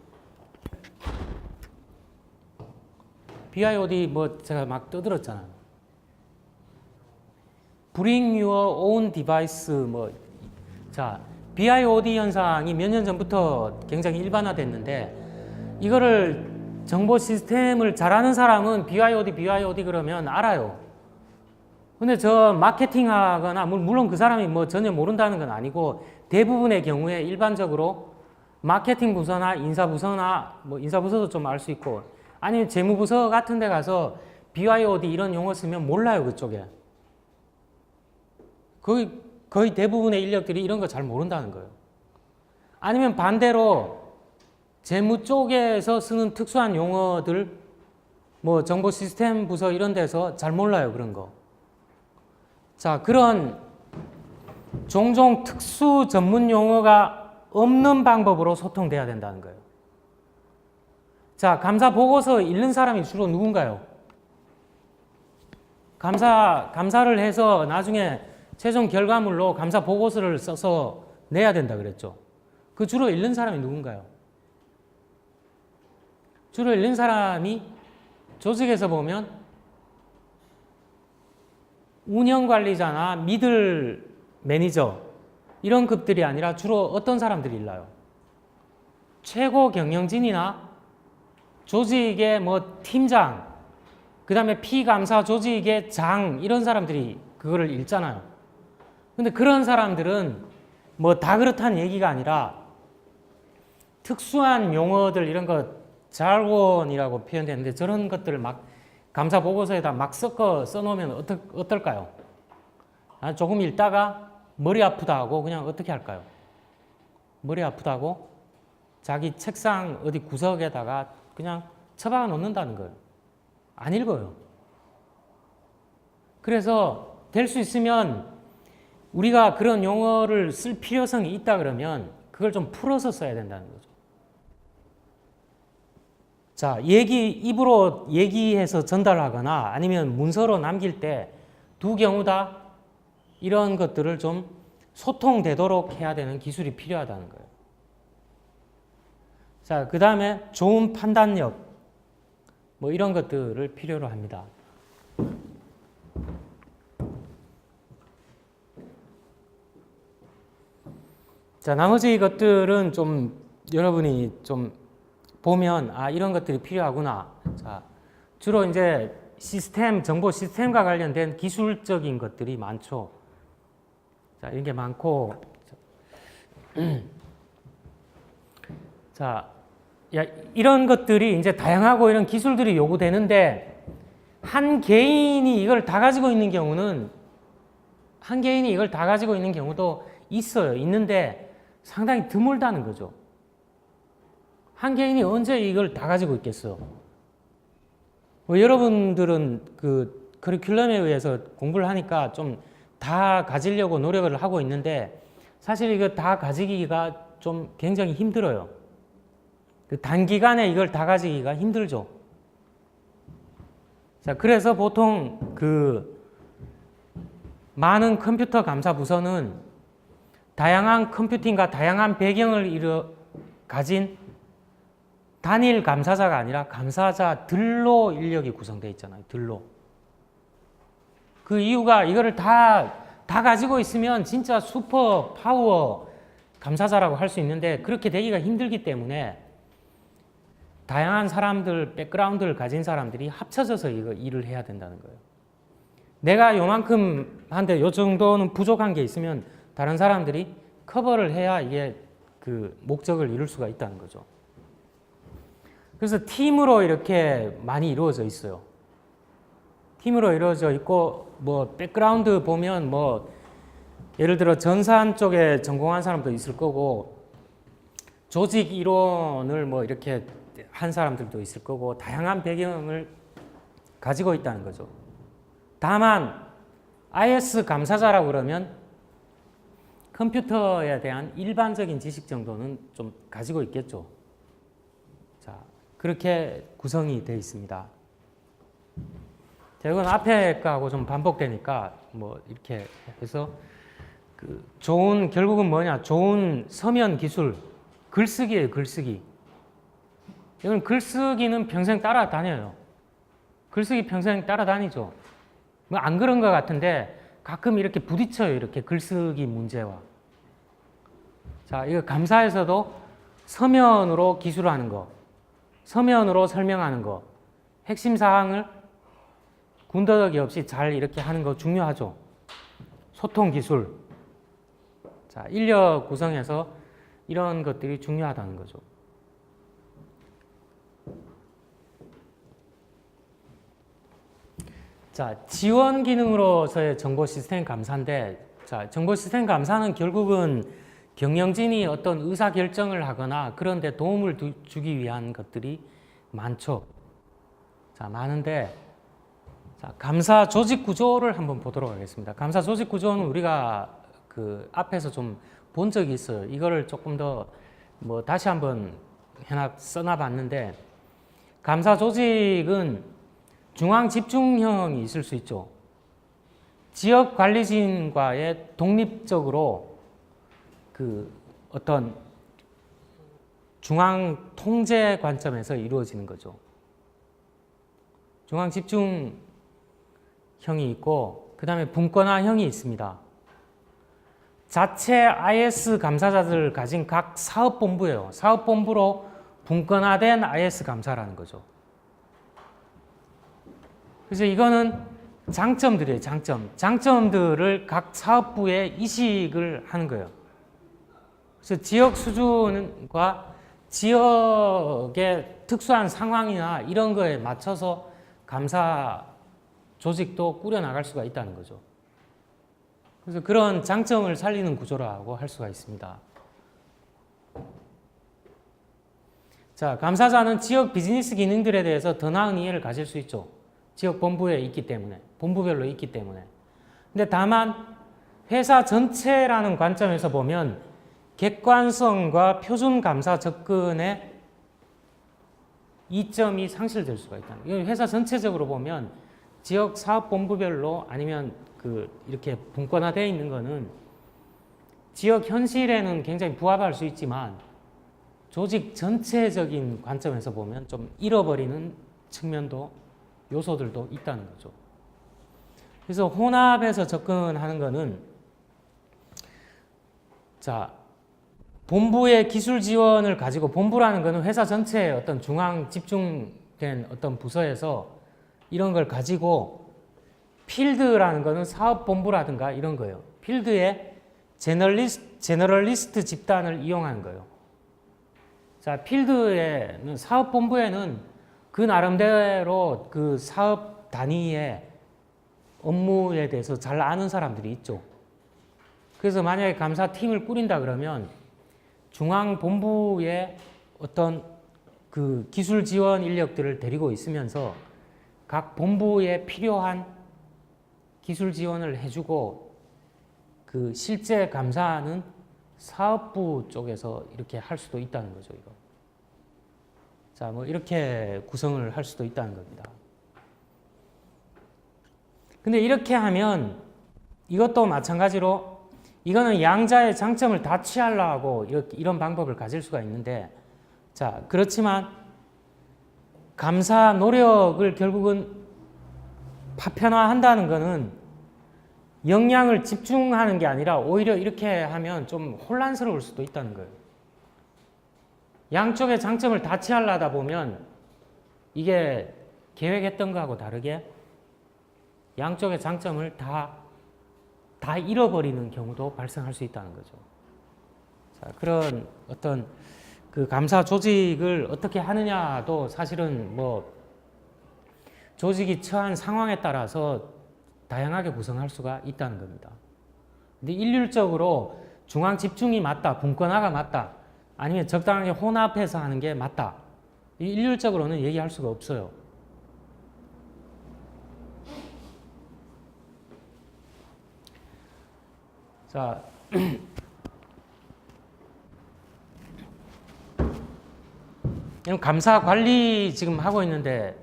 BYOD 뭐 제가 막 떠들었잖아요. Bring your own device 뭐 자, BYOD 현상이 몇 년 전부터 굉장히 일반화됐는데 이거를 정보 시스템을 잘하는 사람은 BYOD 그러면 알아요. 근데 저 마케팅 하거나 물론 그 사람이 뭐 전혀 모른다는 건 아니고 대부분의 경우에 일반적으로 마케팅 부서나 인사 부서나 뭐 인사 부서도 좀 알 수 있고 아니면 재무 부서 같은 데 가서 BYOD 이런 용어 쓰면 몰라요, 그쪽에. 거의 대부분의 인력들이 이런 거 잘 모른다는 거예요. 아니면 반대로 재무 쪽에서 쓰는 특수한 용어들 뭐 정보 시스템 부서 이런 데서 잘 몰라요, 그런 거. 자, 그런 종종 특수 전문 용어가 없는 방법으로 소통돼야 된다는 거예요. 자, 감사 보고서 읽는 사람이 주로 누군가요? 감사를 해서 나중에 최종 결과물로 감사 보고서를 써서 내야 된다 그랬죠. 그 주로 읽는 사람이 누군가요? 주로 읽는 사람이 조직에서 보면 운영관리자나 미들 매니저 이런 급들이 아니라 주로 어떤 사람들이 읽나요? 최고 경영진이나 조직의 뭐 팀장, 그 다음에 피감사 조직의 장 이런 사람들이 그거를 읽잖아요. 근데 그런 사람들은 뭐 다 그렇다는 얘기가 아니라 특수한 용어들 이런 거 자본이라고 표현되는데 저런 것들을 막 감사 보고서에다 막 섞어 써놓으면 어떨까요? 조금 읽다가 머리 아프다 하고 그냥 어떻게 할까요? 머리 아프다고 자기 책상 어디 구석에다가 그냥 처박아 놓는다는 거예요. 안 읽어요. 그래서 될 수 있으면 우리가 그런 용어를 쓸 필요성이 있다 그러면 그걸 좀 풀어서 써야 된다는 거죠. 자, 입으로 얘기해서 전달하거나 아니면 문서로 남길 때 두 경우 다 이런 것들을 좀 소통되도록 해야 되는 기술이 필요하다는 거예요. 자, 그 다음에 좋은 판단력, 뭐 이런 것들을 필요로 합니다. 자, 나머지 것들은 좀 여러분이 좀 보면 이런 것들이 필요하구나. 자, 주로 이제 정보 시스템과 관련된 기술적인 것들이 많죠. 자, 이런 게 많고. 자, 이런 것들이 이제 다양하고 이런 기술들이 요구되는데 한 개인이 이걸 다 가지고 있는 경우도 있어요. 있는데 상당히 드물다는 거죠. 한 개인이 언제 이걸 다 가지고 있겠어요? 여러분들은 그 커리큘럼에 의해서 공부를 하니까 좀 다 가지려고 노력을 하고 있는데 사실 이거 다 가지기가 좀 굉장히 힘들어요. 단기간에 이걸 다 가지기가 힘들죠. 자, 그래서 보통 그 많은 컴퓨터 감사 부서는 다양한 컴퓨팅과 다양한 배경을 가진 단일 감사자가 아니라 감사자들로 인력이 구성되어 있잖아요. 들로. 그 이유가 이거를 다 가지고 있으면 진짜 슈퍼 파워 감사자라고 할 수 있는데 그렇게 되기가 힘들기 때문에 다양한 사람들, 백그라운드를 가진 사람들이 합쳐져서 이거 일을 해야 된다는 거예요. 내가 요만큼 한데 요 정도는 부족한 게 있으면 다른 사람들이 커버를 해야 이게 그 목적을 이룰 수가 있다는 거죠. 그래서 팀으로 이렇게 많이 이루어져 있어요. 팀으로 이루어져 있고 뭐 백그라운드 보면 뭐 예를 들어 전산 쪽에 전공한 사람도 있을 거고 조직 이론을 뭐 이렇게 한 사람들도 있을 거고 다양한 배경을 가지고 있다는 거죠. 다만 IS 감사자라고 그러면 컴퓨터에 대한 일반적인 지식 정도는 좀 가지고 있겠죠. 자, 그렇게 구성이 되어 있습니다. 자, 이건 앞에 거하고 좀 반복되니까 뭐 이렇게 해서 그 좋은 결국은 뭐냐? 좋은 서면 기술, 글쓰기예요, 글쓰기. 이건 글쓰기는 평생 따라다녀요. 글쓰기 평생 따라다니죠. 뭐 안 그런 것 같은데 가끔 이렇게 부딪혀요. 이렇게 글쓰기 문제와. 자, 이거 감사에서도 서면으로 기술하는 거, 서면으로 설명하는 거, 핵심 사항을 군더더기 없이 잘 이렇게 하는 거 중요하죠. 소통 기술. 자, 인력 구성에서 이런 것들이 중요하다는 거죠. 자, 지원 기능으로서의 정보 시스템 감사인데, 자, 정보 시스템 감사는 결국은 경영진이 어떤 의사 결정을 하거나 그런 데 도움을 주기 위한 것들이 많죠. 자, 많은데, 자, 감사 조직 구조를 한번 보도록 하겠습니다. 감사 조직 구조는 우리가 그 앞에서 좀 본 적이 있어요. 이거를 조금 더 뭐 다시 한번 써놔 봤는데, 감사 조직은 중앙 집중형이 있을 수 있죠. 지역 관리진과의 독립적으로 그 어떤 중앙 통제 관점에서 이루어지는 거죠. 중앙 집중형이 있고 그 다음에 분권화형이 있습니다. 자체 IS 감사자들을 가진 각 사업본부예요. 사업본부로 분권화된 IS 감사라는 거죠. 그래서 이거는 장점들이에요. 장점들을 각 사업부에 이식을 하는 거예요. 그래서 지역 수준과 지역의 특수한 상황이나 이런 거에 맞춰서 감사 조직도 꾸려나갈 수가 있다는 거죠. 그래서 그런 장점을 살리는 구조라고 할 수가 있습니다. 자, 감사자는 지역 비즈니스 기능들에 대해서 더 나은 이해를 가질 수 있죠. 지역 본부에 있기 때문에, 본부별로 있기 때문에. 근데 다만 회사 전체라는 관점에서 보면 객관성과 표준 감사 접근의 이점이 상실될 수가 있다. 회사 전체적으로 보면 지역 사업 본부별로 아니면 이렇게 분권화되어 있는 거는 지역 현실에는 굉장히 부합할 수 있지만 조직 전체적인 관점에서 보면 좀 잃어버리는 측면도 요소들도 있다는 거죠. 그래서 혼합해서 접근하는 거는 자, 본부의 기술 지원을 가지고 본부라는 거는 회사 전체의 어떤 중앙 집중된 어떤 부서에서 이런 걸 가지고 필드라는 거는 사업본부라든가 이런 거예요. 필드에 제너럴리스트 집단을 이용하는 거예요. 자, 필드에는 사업본부에는 그 나름대로 그 사업 단위의 업무에 대해서 잘 아는 사람들이 있죠. 그래서 만약에 감사팀을 꾸린다 그러면 중앙본부의 어떤 그 기술 지원 인력들을 데리고 있으면서 각 본부에 필요한 기술 지원을 해주고 그 실제 감사는 사업부 쪽에서 이렇게 할 수도 있다는 거죠, 이거. 자, 뭐 이렇게 구성을 할 수도 있다는 겁니다. 근데 이렇게 하면 이것도 마찬가지로 이거는 양자의 장점을 다 취하려고 이런 방법을 가질 수가 있는데, 자, 그렇지만 감사 노력을 결국은 파편화한다는 것은 역량을 집중하는 게 아니라 오히려 이렇게 하면 좀 혼란스러울 수도 있다는 거예요. 양쪽의 장점을 다 취하려다 보면 이게 계획했던 거하고 다르게 양쪽의 장점을 다 잃어버리는 경우도 발생할 수 있다는 거죠. 자, 그런 어떤 그 감사 조직을 어떻게 하느냐도 사실은 뭐 조직이 처한 상황에 따라서 다양하게 구성할 수가 있다는 겁니다. 근데 일률적으로 중앙 집중이 맞다, 분권화가 맞다, 아니면 적당하게 혼합해서 하는 게 맞다. 일률적으로는 얘기할 수가 없어요. 자, 감사 관리 지금 하고 있는데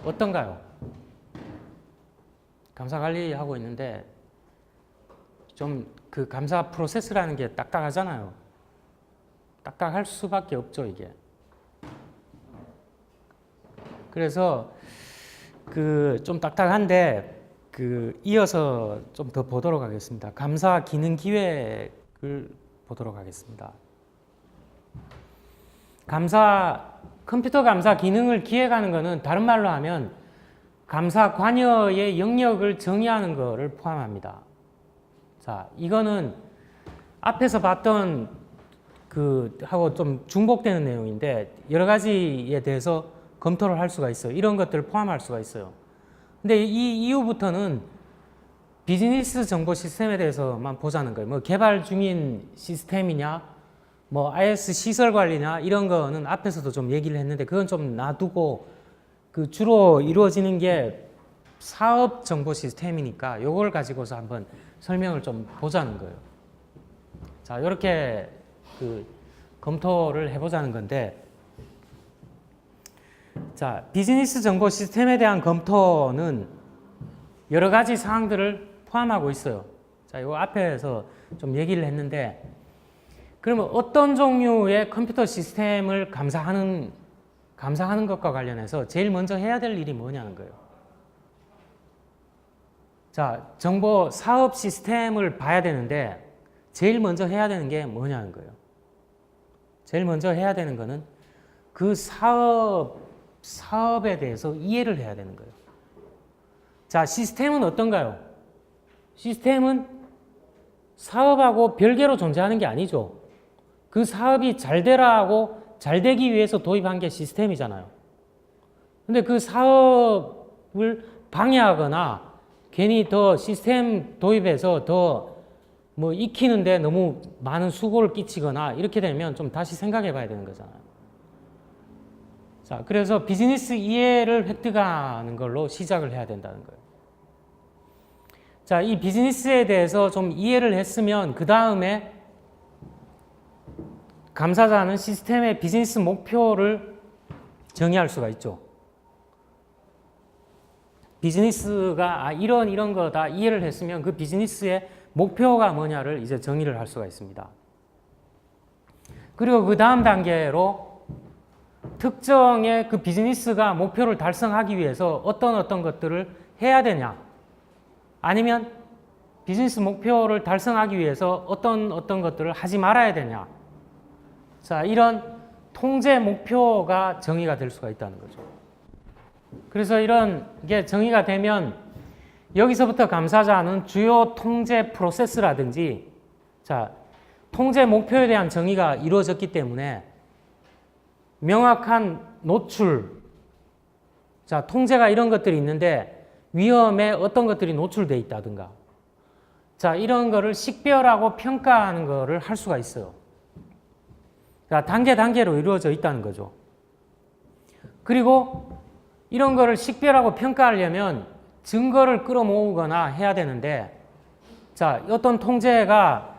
어떤가요? 감사 관리하고 있는데 좀 그 감사 프로세스라는 게 딱딱하잖아요. 딱딱할 수밖에 없죠, 이게. 그래서 그 좀 딱딱한데 그 이어서 좀 더 보도록 하겠습니다. 감사 기능 기획을 보도록 하겠습니다. 컴퓨터 감사 기능을 기획하는 것은 다른 말로 하면 감사 관여의 영역을 정의하는 것을 포함합니다. 자, 이거는 앞에서 봤던 하고 좀 중복되는 내용인데 여러 가지에 대해서 검토를 할 수가 있어요. 이런 것들을 포함할 수가 있어요. 근데 이 이후부터는 비즈니스 정보 시스템에 대해서만 보자는 거예요. 뭐 개발 중인 시스템이냐, 뭐 IS 시설 관리냐 이런 거는 앞에서도 좀 얘기를 했는데 그건 좀 놔두고 그 주로 이루어지는 게 사업 정보 시스템이니까 요걸 가지고서 한번 설명을 좀 보자는 거예요. 자, 이렇게 검토를 해보자는 건데, 자, 비즈니스 정보 시스템에 대한 검토는 여러 가지 사항들을 포함하고 있어요. 자, 요 앞에서 좀 얘기를 했는데, 그러면 어떤 종류의 컴퓨터 시스템을 감사하는 것과 관련해서 제일 먼저 해야 될 일이 뭐냐는 거예요. 자, 정보 사업 시스템을 봐야 되는데 제일 먼저 해야 되는 게 뭐냐는 거예요. 제일 먼저 해야 되는 거는 그 사업에 대해서 이해를 해야 되는 거예요. 자, 시스템은 어떤가요? 시스템은 사업하고 별개로 존재하는 게 아니죠. 그 사업이 잘 되라고 잘 되기 위해서 도입한 게 시스템이잖아요. 근데 그 사업을 방해하거나 괜히 더 시스템 도입해서 더 뭐 익히는데 너무 많은 수고를 끼치거나 이렇게 되면 좀 다시 생각해 봐야 되는 거잖아요. 자, 그래서 비즈니스 이해를 획득하는 걸로 시작을 해야 된다는 거예요. 자, 이 비즈니스에 대해서 좀 이해를 했으면 그 다음에 감사자는 시스템의 비즈니스 목표를 정의할 수가 있죠. 비즈니스가 이런 거다 이해를 했으면 그 비즈니스의 목표가 뭐냐를 이제 정의를 할 수가 있습니다. 그리고 그 다음 단계로 특정의 그 비즈니스가 목표를 달성하기 위해서 어떤 것들을 해야 되냐, 아니면 비즈니스 목표를 달성하기 위해서 어떤 것들을 하지 말아야 되냐. 자, 이런 통제 목표가 정의가 될 수가 있다는 거죠. 그래서 이런 게 정의가 되면 여기서부터 감사자는 주요 통제 프로세스라든지, 자, 통제 목표에 대한 정의가 이루어졌기 때문에 명확한 노출, 자, 통제가 이런 것들이 있는데 위험에 어떤 것들이 노출되어 있다든가, 자, 이런 거를 식별하고 평가하는 거를 할 수가 있어요. 자, 단계로 이루어져 있다는 거죠. 그리고 이런 거를 식별하고 평가하려면 증거를 끌어모으거나 해야 되는데, 자, 어떤 통제가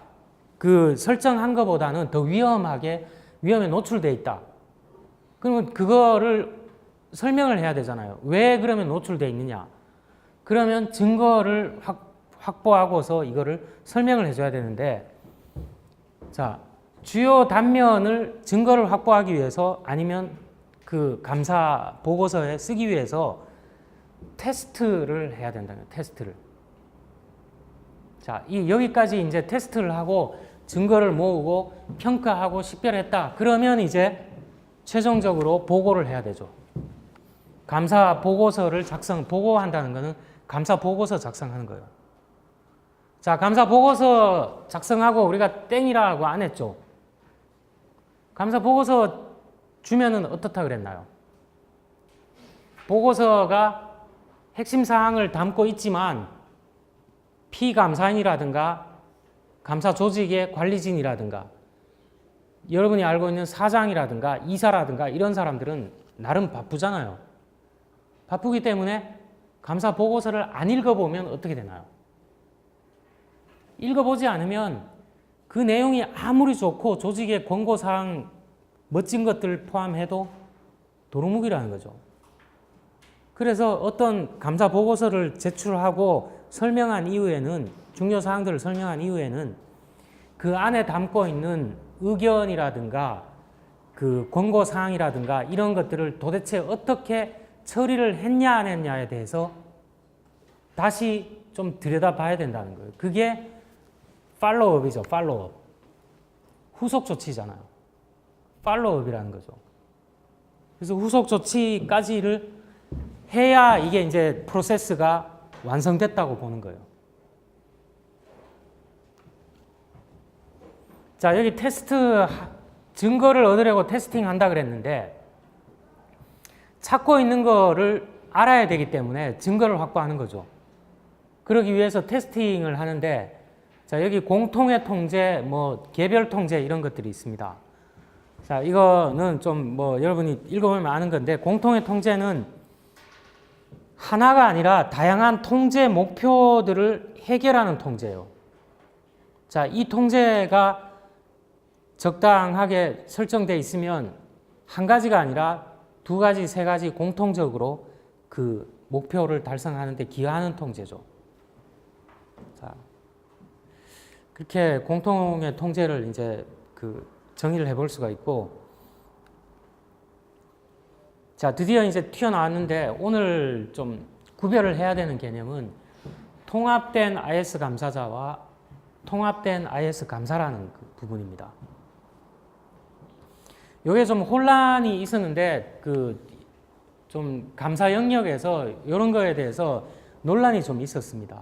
그 설정한 것보다는 더 위험에 노출되어 있다. 그러면 그거를 설명을 해야 되잖아요. 왜 그러면 노출되어 있느냐. 그러면 증거를 확보하고서 이거를 설명을 해줘야 되는데, 자, 주요 단면을 증거를 확보하기 위해서 아니면 그 감사 보고서에 쓰기 위해서 테스트를 해야 된다는 거예요. 테스트를. 자, 여기까지 이제 테스트를 하고 증거를 모으고 평가하고 식별했다. 그러면 이제 최종적으로 보고를 해야 되죠. 감사 보고서를 보고한다는 것은 감사 보고서 작성하는 거예요. 자, 감사 보고서 작성하고 우리가 땡이라고 안 했죠. 감사 보고서 주면은 어떻다 그랬나요? 보고서가 핵심 사항을 담고 있지만 피감사인이라든가 감사 조직의 관리진이라든가 여러분이 알고 있는 사장이라든가 이사라든가 이런 사람들은 나름 바쁘잖아요. 바쁘기 때문에 감사 보고서를 안 읽어보면 어떻게 되나요? 읽어보지 않으면 그 내용이 아무리 좋고 조직의 권고사항 멋진 것들 포함해도 도루묵이라는 거죠. 그래서 어떤 감사 보고서를 제출하고 설명한 이후에는 중요 사항들을 설명한 이후에는 그 안에 담고 있는 의견이라든가 그 권고 사항이라든가 이런 것들을 도대체 어떻게 처리를 했냐 안 했냐에 대해서 다시 좀 들여다봐야 된다는 거예요. 그게 팔로우업이죠. 팔로우업. 후속 조치잖아요. 팔로우업이라는 거죠. 그래서 후속 조치까지를 해야 이게 이제 프로세스가 완성됐다고 보는 거예요. 자, 여기 증거를 얻으려고 테스팅 한다 그랬는데 찾고 있는 거를 알아야 되기 때문에 증거를 확보하는 거죠. 그러기 위해서 테스팅을 하는데 자, 여기 공통의 통제, 개별 통제 이런 것들이 있습니다. 자, 이거는 좀 여러분이 읽어보면 아는 건데 공통의 통제는 하나가 아니라 다양한 통제 목표들을 해결하는 통제예요. 자, 이 통제가 적당하게 설정되어 있으면 한 가지가 아니라 두 가지, 세 가지 공통적으로 그 목표를 달성하는 데 기여하는 통제죠. 자, 그렇게 공통의 통제를 이제 정의를 해볼 수가 있고, 자, 드디어 이제 튀어나왔는데 오늘 좀 구별을 해야 되는 개념은 통합된 IS 감사자와 통합된 IS 감사라는 그 부분입니다. 이게 좀 혼란이 있었는데 좀 감사 영역에서 이런 거에 대해서 논란이 좀 있었습니다.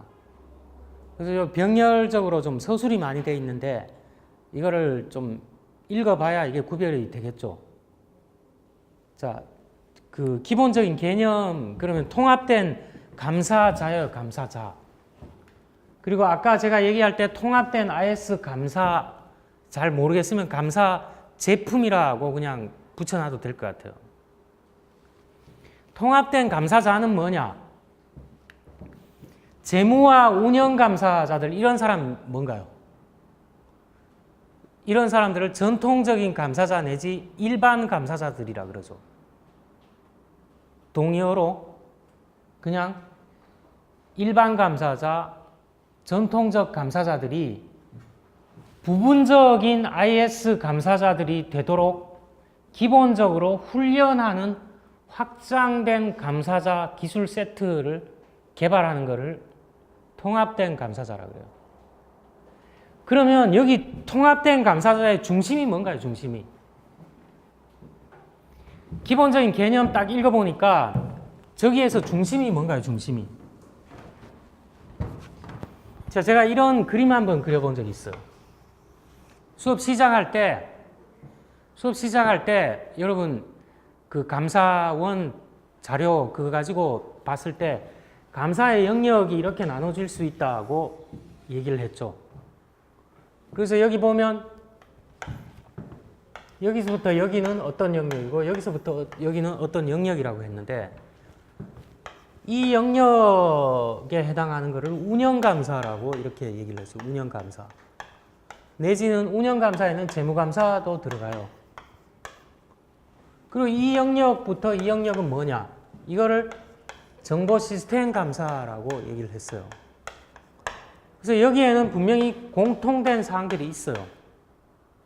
그래서 병렬적으로 좀 서술이 많이 돼 있는데 이거를 좀 읽어봐야 이게 구별이 되겠죠. 자, 그 기본적인 개념, 그러면 통합된 감사자예요, 감사자. 그리고 아까 제가 얘기할 때 통합된 IS 감사, 잘 모르겠으면 감사 제품이라고 그냥 붙여놔도 될 것 같아요. 통합된 감사자는 뭐냐? 재무와 운영 감사자들, 이런 사람 뭔가요? 이런 사람들을 전통적인 감사자 내지 일반 감사자들이라 그러죠. 동의어로 그냥 일반 감사자, 전통적 감사자들이 부분적인 IS 감사자들이 되도록 기본적으로 훈련하는 확장된 감사자 기술 세트를 개발하는 것을 통합된 감사자라고 해요. 그러면 여기 통합된 감사자의 중심이 뭔가요? 중심이. 기본적인 개념 딱 읽어보니까 저기에서 중심이 뭔가요? 중심이. 자, 제가 이런 그림 한번 그려본 적이 있어요. 수업 시작할 때 여러분 그 감사원 자료 그거 가지고 봤을 때 감사의 영역이 이렇게 나눠질 수 있다고 얘기를 했죠. 그래서 여기 보면 여기서부터 여기는 어떤 영역이고 여기서부터 여기는 어떤 영역이라고 했는데 이 영역에 해당하는 것을 운영감사라고 이렇게 얘기를 했어요. 운영감사. 내지는 운영감사에는 재무감사도 들어가요. 그리고 이 영역부터 이 영역은 뭐냐? 이거를 정보시스템 감사라고 얘기를 했어요. 그래서 여기에는 분명히 공통된 사항들이 있어요.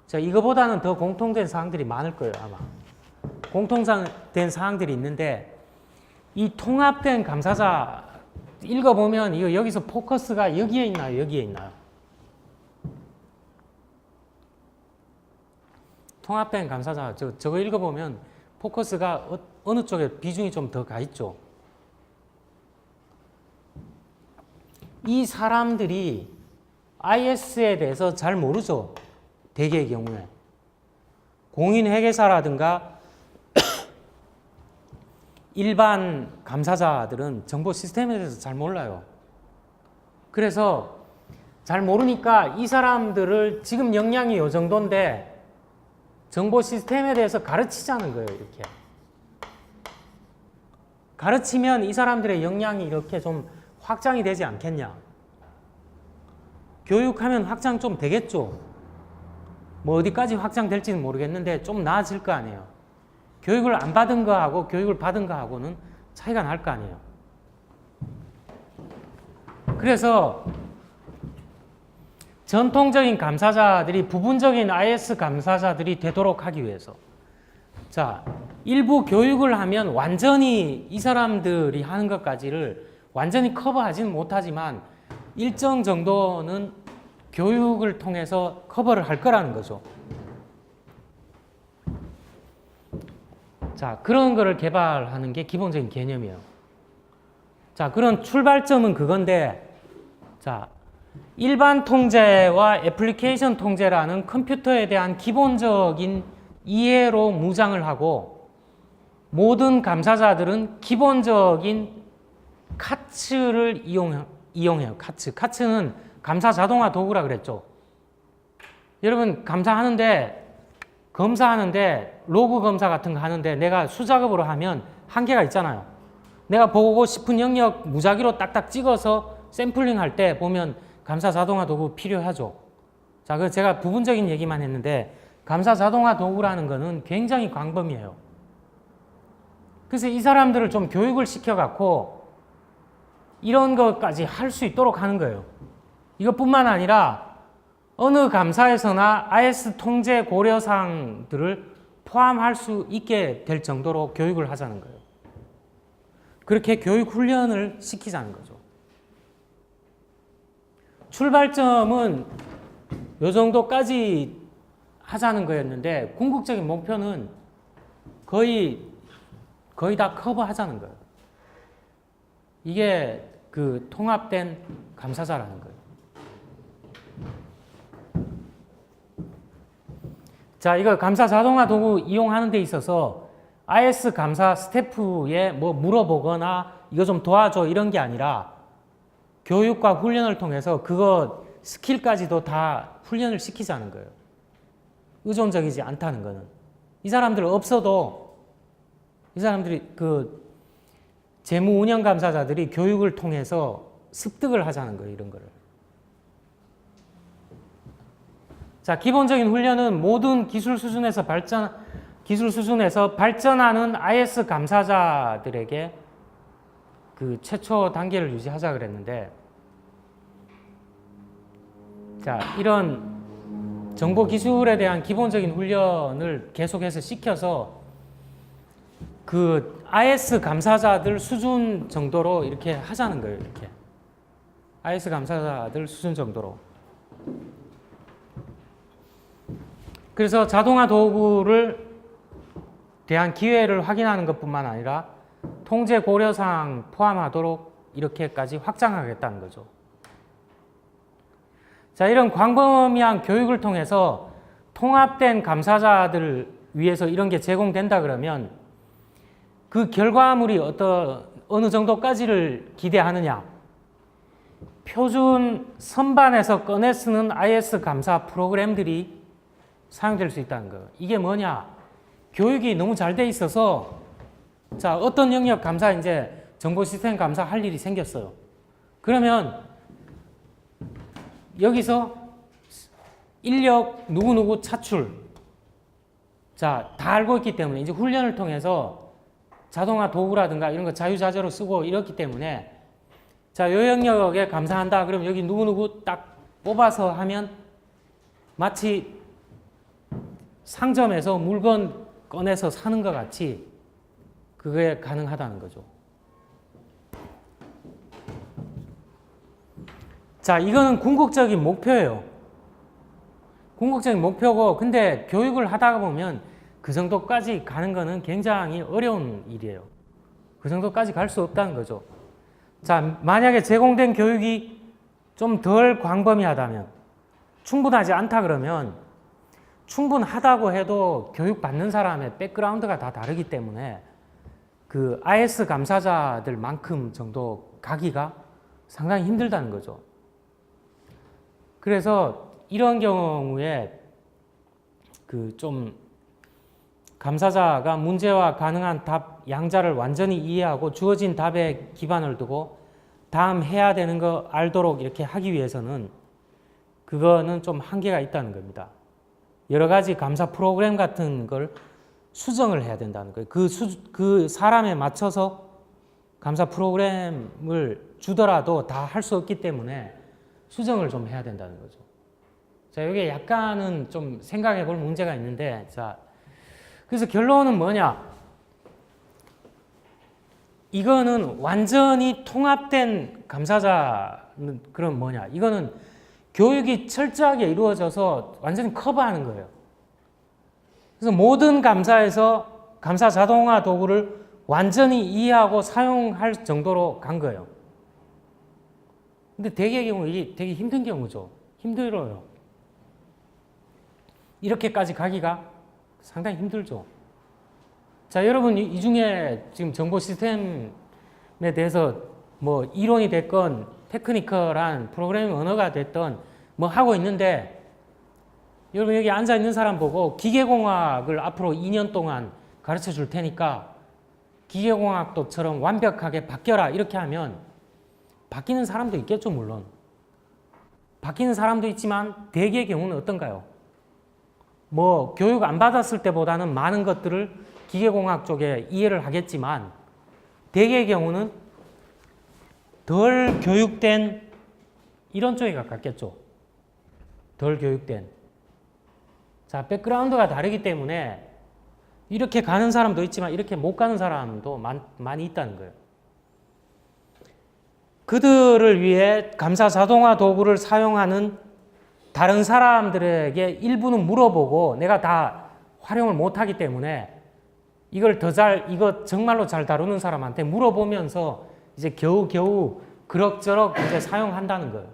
자, 이거보다는 더 공통된 사항들이 많을 거예요, 아마. 공통된 사항들이 있는데 이 통합된 감사자 읽어보면 이거 여기서 포커스가 여기에 있나요? 여기에 있나요? 통합된 감사자 저거 읽어보면 포커스가 어느 쪽에 비중이 좀 더 가 있죠. 이 사람들이 IS에 대해서 잘 모르죠. 대개의 경우에. 공인회계사라든가 일반 감사자들은 정보 시스템에 대해서 잘 몰라요. 그래서 잘 모르니까 이 사람들을 지금 역량이 이 정도인데 정보 시스템에 대해서 가르치자는 거예요. 이렇게. 가르치면 이 사람들의 역량이 이렇게 좀 확장이 되지 않겠냐. 교육하면 확장 좀 되겠죠. 뭐 어디까지 확장될지는 모르겠는데 좀 나아질 거 아니에요. 교육을 안 받은 거하고 교육을 받은 거하고는 차이가 날 거 아니에요. 그래서 전통적인 감사자들이 부분적인 IS 감사자들이 되도록 하기 위해서 자, 일부 교육을 하면 완전히 이 사람들이 하는 것까지를 완전히 커버하지는 못하지만 일정 정도는 교육을 통해서 커버를 할 거라는 거죠. 자, 그런 거를 개발하는 게 기본적인 개념이에요. 자, 그런 출발점은 그건데, 자, 일반 통제와 애플리케이션 통제라는 컴퓨터에 대한 기본적인 이해로 무장을 하고, 모든 감사자들은 기본적인 카츠를 이용해요. 카츠는 감사 자동화 도구라 그랬죠. 여러분, 검사하는데 로그 검사 같은 거 하는데 내가 수작업으로 하면 한계가 있잖아요. 내가 보고 싶은 영역 무작위로 딱딱 찍어서 샘플링 할 때 보면 감사 자동화 도구 필요하죠. 자, 그래서 제가 부분적인 얘기만 했는데 감사 자동화 도구라는 거는 굉장히 광범위해요. 그래서 이 사람들을 좀 교육을 시켜갖고 이런 것까지 할 수 있도록 하는 거예요. 이것뿐만 아니라 어느 감사에서나 IS 통제 고려사항들을 포함할 수 있게 될 정도로 교육을 하자는 거예요. 그렇게 교육 훈련을 시키자는 거죠. 출발점은 요 정도까지 하자는 거였는데 궁극적인 목표는 거의 다 커버하자는 거예요. 이게 그 통합된 감사자라는 거예요. 자, 이거 감사 자동화 도구 이용하는 데 있어서 IS 감사 스태프에 뭐 물어보거나 이거 좀 도와줘 이런 게 아니라 교육과 훈련을 통해서 그거 스킬까지도 다 훈련을 시키자는 거예요. 의존적이지 않다는 거는. 이 사람들 없어도 이 사람들이 그 재무 운영 감사자들이 교육을 통해서 습득을 하자는 거예요. 이런 거를. 자, 기본적인 훈련은 모든 기술 수준에서 발전하는 IS 감사자들에게 그 최초 단계를 유지하자 그랬는데, 자, 이런 정보 기술에 대한 기본적인 훈련을 계속해서 시켜서 그 IS 감사자들 수준 정도로 이렇게 하자는 거예요. 이렇게 IS 감사자들 수준 정도로. 그래서 자동화 도구를 대한 기회를 확인하는 것뿐만 아니라 통제 고려사항 포함하도록 이렇게까지 확장하겠다는 거죠. 자, 이런 광범위한 교육을 통해서 통합된 감사자들을 위해서 이런 게 제공된다 그러면 그 결과물이 어느 정도까지를 기대하느냐. 표준 선반에서 꺼내 쓰는 IS 감사 프로그램들이 사용될 수 있다는 거예요. 이게 뭐냐? 교육이 너무 잘 돼 있어서 자, 어떤 영역 감사 이제 정보 시스템 감사 할 일이 생겼어요. 그러면 여기서 인력 누구누구 차출. 자, 다 알고 있기 때문에 이제 훈련을 통해서 자동화 도구라든가 이런 거 자유자재로 쓰고 이렇기 때문에 자, 요 영역에 감사한다. 그러면 여기 누구누구 딱 뽑아서 하면 마치 상점에서 물건 꺼내서 사는 것 같이 그게 가능하다는 거죠. 자, 이거는 궁극적인 목표예요. 궁극적인 목표고, 근데 교육을 하다가 보면 그 정도까지 가는 거는 굉장히 어려운 일이에요. 그 정도까지 갈 수 없다는 거죠. 자, 만약에 제공된 교육이 좀 덜 광범위하다면, 충분하지 않다 그러면, 충분하다고 해도 교육받는 사람의 백그라운드가 다 다르기 때문에 그 IS 감사자들만큼 정도 가기가 상당히 힘들다는 거죠. 그래서 이런 경우에 그 좀 감사자가 문제와 가능한 답 양자를 완전히 이해하고 주어진 답에 기반을 두고 다음 해야 되는 거 알도록 이렇게 하기 위해서는 그거는 좀 한계가 있다는 겁니다. 여러 가지 감사 프로그램 같은 걸 수정을 해야 된다는 거예요. 그 사람에 맞춰서 감사 프로그램을 주더라도 다 할 수 없기 때문에 수정을 좀 해야 된다는 거죠. 자, 여기에 약간은 좀 생각해 볼 문제가 있는데, 자, 그래서 결론은 뭐냐? 이거는 완전히 통합된 감사자는 그럼 뭐냐? 이거는 교육이 철저하게 이루어져서 완전히 커버하는 거예요. 그래서 모든 감사에서 감사 자동화 도구를 완전히 이해하고 사용할 정도로 간 거예요. 근데 대개의 경우 이게 되게 힘든 경우죠. 힘들어요. 이렇게까지 가기가 상당히 힘들죠. 자, 여러분 이 중에 지금 정보 시스템에 대해서 뭐 이론이 됐건 테크니컬한 프로그래밍 언어가 됐던 뭐 하고 있는데, 여러분 여기 앉아 있는 사람 보고 기계공학을 앞으로 2년 동안 가르쳐 줄 테니까 기계공학도처럼 완벽하게 바뀌어라 이렇게 하면 바뀌는 사람도 있겠죠. 물론 바뀌는 사람도 있지만 대개의 경우는 어떤가요? 뭐 교육 안 받았을 때보다는 많은 것들을 기계공학 쪽에 이해를 하겠지만 대개의 경우는 덜 교육된 이런 쪽에 가깝겠죠. 덜 교육된. 자, 백그라운드가 다르기 때문에 이렇게 가는 사람도 있지만 이렇게 못 가는 사람도 많이 있다는 거예요. 그들을 위해 감사 자동화 도구를 사용하는 다른 사람들에게 일부는 물어보고 내가 다 활용을 못하기 때문에 이걸 이거 정말로 잘 다루는 사람한테 물어보면서 이제 겨우겨우 그럭저럭 이제 사용한다는 거예요.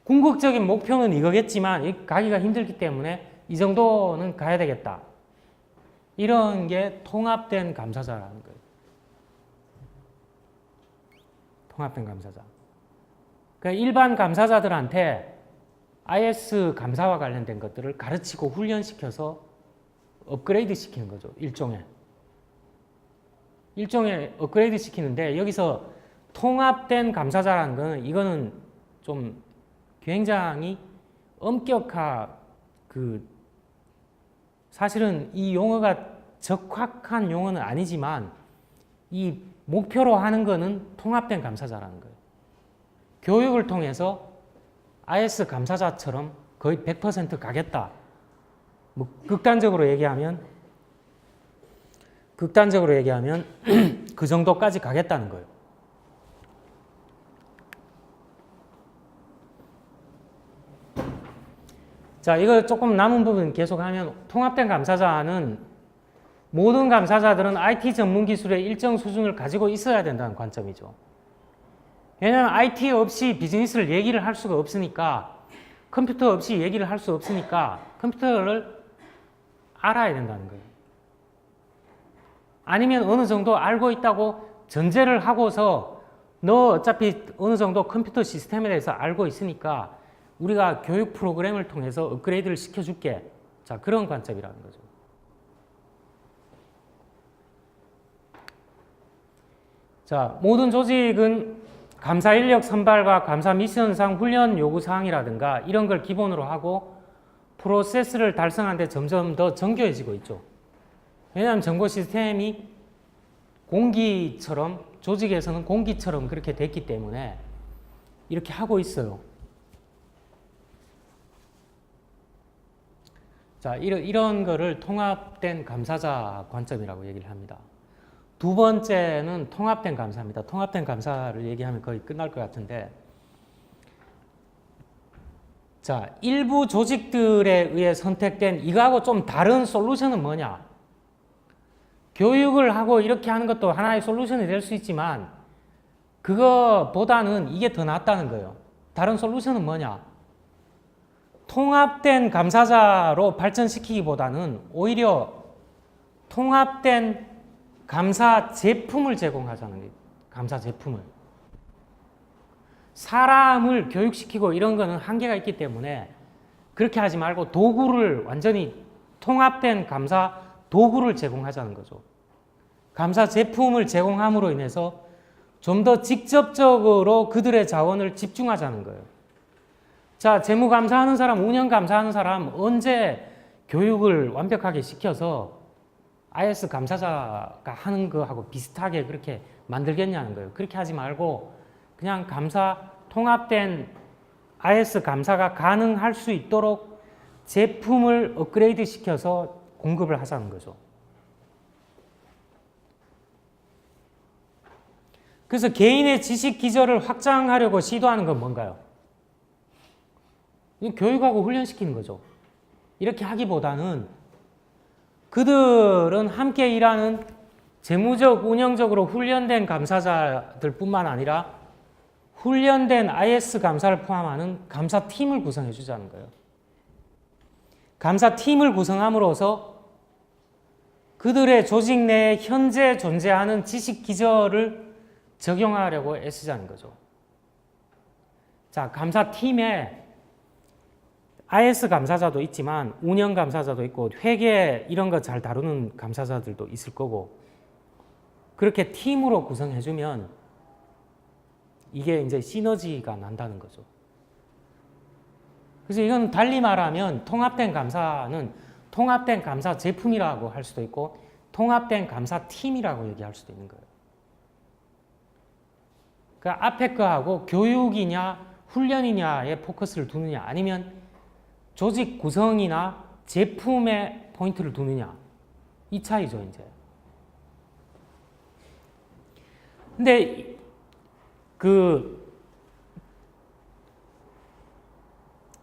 궁극적인 목표는 이거겠지만 가기가 힘들기 때문에 이 정도는 가야 되겠다. 이런 게 통합된 감사자라는 거예요. 통합된 감사자. 그러니까 일반 감사자들한테 IS 감사와 관련된 것들을 가르치고 훈련시켜서 업그레이드 시키는 거죠. 일종의 업그레이드 시키는데, 여기서 통합된 감사자라는 거는 이거는 좀 굉장히 사실은 이 용어가 적확한 용어는 아니지만 이 목표로 하는 거는 통합된 감사자라는 거예요. 교육을 통해서 IS 감사자처럼 거의 100% 가겠다. 뭐 극단적으로 얘기하면 그 정도까지 가겠다는 거예요. 자, 이거 조금 남은 부분 계속하면, 통합된 감사자는 모든 감사자들은 IT 전문 기술의 일정 수준을 가지고 있어야 된다는 관점이죠. 왜냐하면 IT 없이 비즈니스를 얘기를 할 수가 없으니까, 컴퓨터 없이 얘기를 할 수 없으니까 컴퓨터를 알아야 된다는 거예요. 아니면 어느 정도 알고 있다고 전제를 하고서 너 어차피 어느 정도 컴퓨터 시스템에 대해서 알고 있으니까 우리가 교육 프로그램을 통해서 업그레이드를 시켜줄게. 자, 그런 관점이라는 거죠. 자, 모든 조직은 감사 인력 선발과 감사 미션상 훈련 요구사항이라든가 이런 걸 기본으로 하고 프로세스를 달성하는 데 점점 더 정교해지고 있죠. 왜냐하면 정보 시스템이 공기처럼, 조직에서는 공기처럼 그렇게 됐기 때문에 이렇게 하고 있어요. 자, 이런 거를 통합된 감사자 관점이라고 얘기를 합니다. 두 번째는 통합된 감사입니다. 통합된 감사를 얘기하면 거의 끝날 것 같은데, 자, 일부 조직들에 의해 선택된 이거하고 좀 다른 솔루션은 뭐냐? 교육을 하고 이렇게 하는 것도 하나의 솔루션이 될 수 있지만 그거보다는 이게 더 낫다는 거예요. 다른 솔루션은 뭐냐? 통합된 감사자로 발전시키기보다는 오히려 통합된 감사 제품을 제공하자는 거예요. 감사 제품을. 사람을 교육시키고 이런 거는 한계가 있기 때문에 그렇게 하지 말고 도구를 완전히 통합된 감사 도구를 제공하자는 거죠. 감사 제품을 제공함으로 인해서 좀 더 직접적으로 그들의 자원을 집중하자는 거예요. 자, 재무감사하는 사람, 운영감사하는 사람 언제 교육을 완벽하게 시켜서 IS 감사자가 하는 거하고 비슷하게 그렇게 만들겠냐는 거예요. 그렇게 하지 말고 그냥 감사, 통합된 IS 감사가 가능할 수 있도록 제품을 업그레이드 시켜서 공급을 하자는 거죠. 그래서 개인의 지식 기저를 확장하려고 시도하는 건 뭔가요? 교육하고 훈련시키는 거죠. 이렇게 하기보다는 그들은 함께 일하는 재무적, 운영적으로 훈련된 감사자들 뿐만 아니라 훈련된 IS 감사를 포함하는 감사팀을 구성해 주자는 거예요. 감사팀을 구성함으로써 그들의 조직 내에 현재 존재하는 지식 기저를 적용하려고 애쓰자는 거죠. 자, 감사팀에 IS 감사자도 있지만 운영 감사자도 있고 회계 이런 거 잘 다루는 감사자들도 있을 거고 그렇게 팀으로 구성해주면 이게 이제 시너지가 난다는 거죠. 그래서 이건 달리 말하면 통합된 감사는 통합된 감사 제품이라고 할 수도 있고 통합된 감사 팀이라고 얘기할 수도 있는 거예요. 그 앞에 거하고 교육이냐 훈련이냐에 포커스를 두느냐 아니면 조직 구성이나 제품에 포인트를 두느냐 이 차이죠 이제. 근데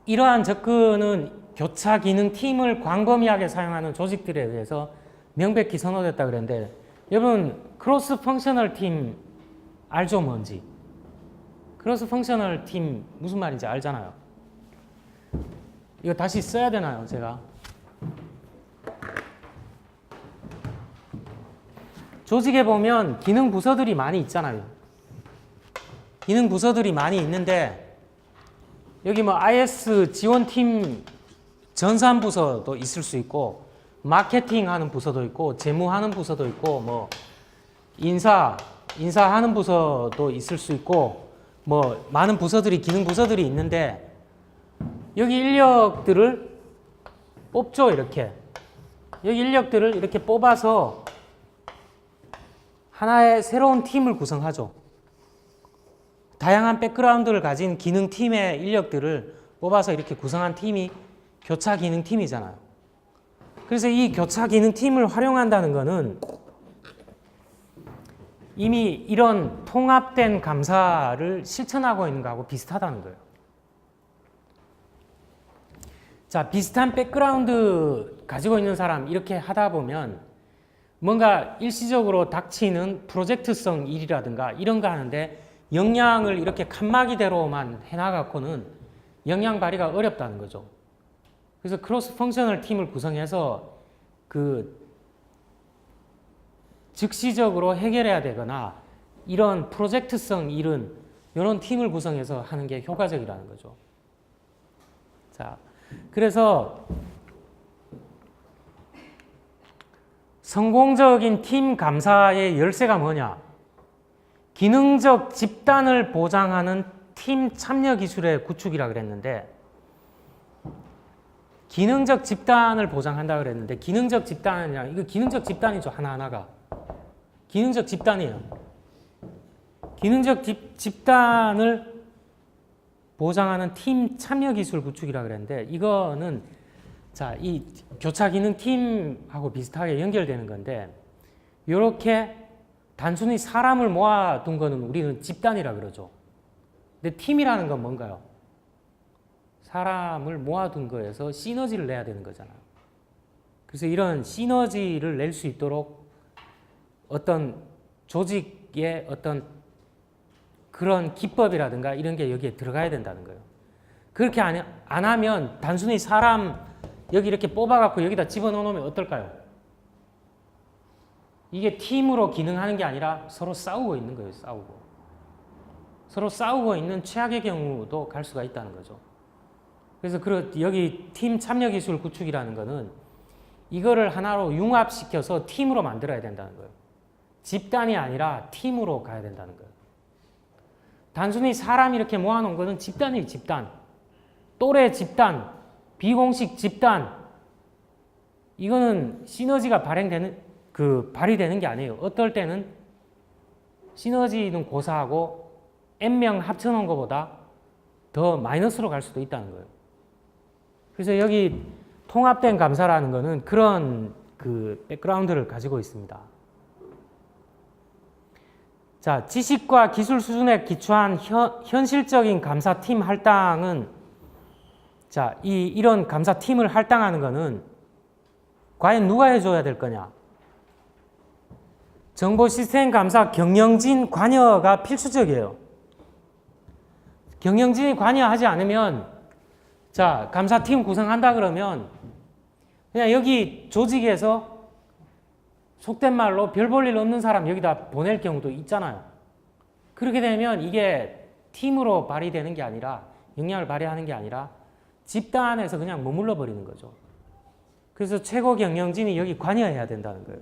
이러한 접근은 교차 기능 팀을 광범위하게 사용하는 조직들에 의해서 명백히 선호됐다 그랬는데 여러분 크로스 펑셔널 팀 알죠 뭔지? 크로스 펑셔널 팀 무슨 말인지 알잖아요. 이거 다시 써야 되나요 제가? 조직에 보면 기능 부서들이 많이 있잖아요. 기능 부서들이 많이 있는데 여기 뭐 IS 지원팀 전산부서도 있을 수 있고 마케팅 하는 부서도 있고 재무하는 부서도 있고 뭐 인사하는 부서도 있을 수 있고 뭐 많은 부서들이 기능 부서들이 있는데 여기 인력들을 뽑죠 이렇게 여기 인력들을 이렇게 뽑아서 하나의 새로운 팀을 구성하죠. 다양한 백그라운드를 가진 기능팀의 인력들을 뽑아서 이렇게 구성한 팀이 교차 기능팀이잖아요. 그래서 이 교차 기능팀을 활용한다는 것은 이미 이런 통합된 감사를 실천하고 있는 거하고 비슷하다는 거예요. 자, 비슷한 백그라운드 가지고 있는 사람 이렇게 하다 보면 뭔가 일시적으로 닥치는 프로젝트성 일이라든가 이런 거 하는데 역량을 이렇게 칸막이대로만 해나가고는 역량 발휘가 어렵다는 거죠. 그래서 크로스 펑셔널 팀을 구성해서 즉시적으로 해결해야 되거나 이런 프로젝트성 일은 이런 팀을 구성해서 하는 게 효과적이라는 거죠. 자, 그래서 성공적인 팀 감사의 열쇠가 뭐냐? 기능적 집단을 보장하는 팀 참여 기술의 구축이라 그랬는데 기능적 집단을 보장한다 그랬는데 기능적 집단이냐 이거 기능적 집단이죠 하나하나가 기능적 집단이에요. 기능적 집단을 보장하는 팀 참여 기술 구축이라 그랬는데 이거는 자, 이 교차 기능 팀하고 비슷하게 연결되는 건데 이렇게 단순히 사람을 모아둔 거는 우리는 집단이라 그러죠. 근데 팀이라는 건 뭔가요? 사람을 모아둔 거에서 시너지를 내야 되는 거잖아요. 그래서 이런 시너지를 낼 수 있도록 어떤 조직의 어떤 그런 기법이라든가 이런 게 여기에 들어가야 된다는 거예요. 그렇게 안 하면 단순히 사람 여기 이렇게 뽑아갖고 여기다 집어넣으면 어떨까요? 이게 팀으로 기능하는 게 아니라 서로 싸우고 있는 거예요. 서로 싸우고 있는 최악의 경우도 갈 수가 있다는 거죠. 그래서 여기 팀 참여 기술 구축이라는 거는 이거를 하나로 융합시켜서 팀으로 만들어야 된다는 거예요. 집단이 아니라 팀으로 가야 된다는 거예요. 단순히 사람 이렇게 모아놓은 거는 집단이에요. 집단. 또래 집단, 비공식 집단. 이거는 시너지가 발휘되는 게 아니에요. 어떨 때는 시너지는 고사하고 N명 합쳐놓은 것보다 더 마이너스로 갈 수도 있다는 거예요. 그래서 여기 통합된 감사라는 거는 그런 백그라운드를 가지고 있습니다. 자, 지식과 기술 수준에 기초한 현실적인 감사팀 할당은 자, 이런 감사팀을 할당하는 거는 과연 누가 해줘야 될 거냐? 정보 시스템 감사 경영진 관여가 필수적이에요. 경영진이 관여하지 않으면 자, 감사팀 구성한다 그러면 그냥 여기 조직에서 속된 말로 별 볼 일 없는 사람 여기다 보낼 경우도 있잖아요. 그렇게 되면 이게 팀으로 발휘되는 게 아니라 역량을 발휘하는 게 아니라 집단에서 그냥 머물러 버리는 거죠. 그래서 최고 경영진이 여기 관여해야 된다는 거예요.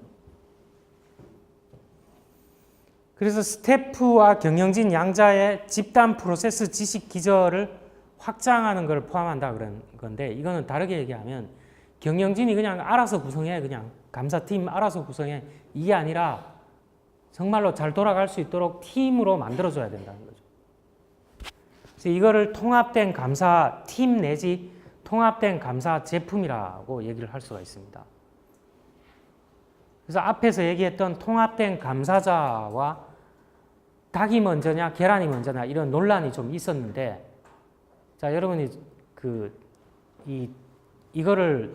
그래서 스태프와 경영진 양자의 집단 프로세스 지식 기저를 확장하는 걸 포함한다 그런 건데 이거는 다르게 얘기하면 경영진이 그냥 알아서 구성해 그냥 감사팀 알아서 구성해 이게 아니라 정말로 잘 돌아갈 수 있도록 팀으로 만들어줘야 된다는 거죠. 그래서 이거를 통합된 감사 팀 내지 통합된 감사 제품이라고 얘기를 할 수가 있습니다. 그래서 앞에서 얘기했던 통합된 감사자와 닭이 먼저냐 계란이 먼저냐 이런 논란이 좀 있었는데 자 여러분이 이거를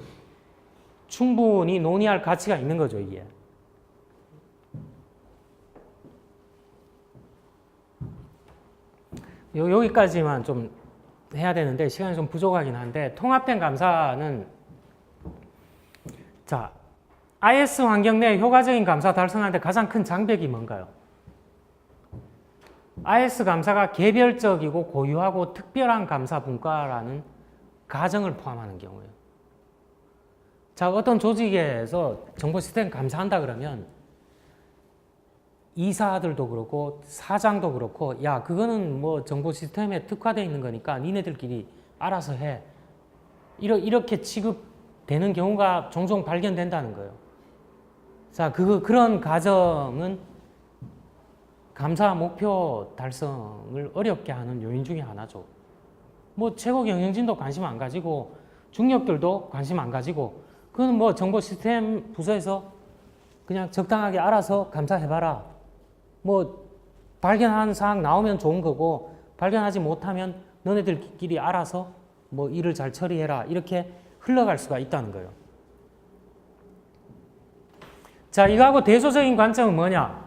충분히 논의할 가치가 있는 거죠 이게. 여기까지만 좀 해야 되는데 시간이 좀 부족하긴 한데 통합된 감사는 자 IS 환경 내 효과적인 감사 달성하는데 가장 큰 장벽이 뭔가요? IS 감사가 개별적이고 고유하고 특별한 감사 분과라는 가정을 포함하는 경우예요. 자, 어떤 조직에서 정보 시스템 감사한다 그러면 이사들도 그렇고 사장도 그렇고 야, 그거는 뭐 정보 시스템에 특화되어 있는 거니까 니네들끼리 알아서 해. 이렇게 취급되는 경우가 종종 발견된다는 거예요. 자, 그런 가정은 감사 목표 달성을 어렵게 하는 요인 중에 하나죠. 뭐 최고 경영진도 관심 안 가지고 중력들도 관심 안 가지고 그건 뭐 정보 시스템 부서에서 그냥 적당하게 알아서 감사해봐라. 뭐 발견한 사항 나오면 좋은 거고 발견하지 못하면 너네들끼리 알아서 뭐 일을 잘 처리해라. 이렇게 흘러갈 수가 있다는 거예요. 자, 이거하고 대조적인 관점은 뭐냐?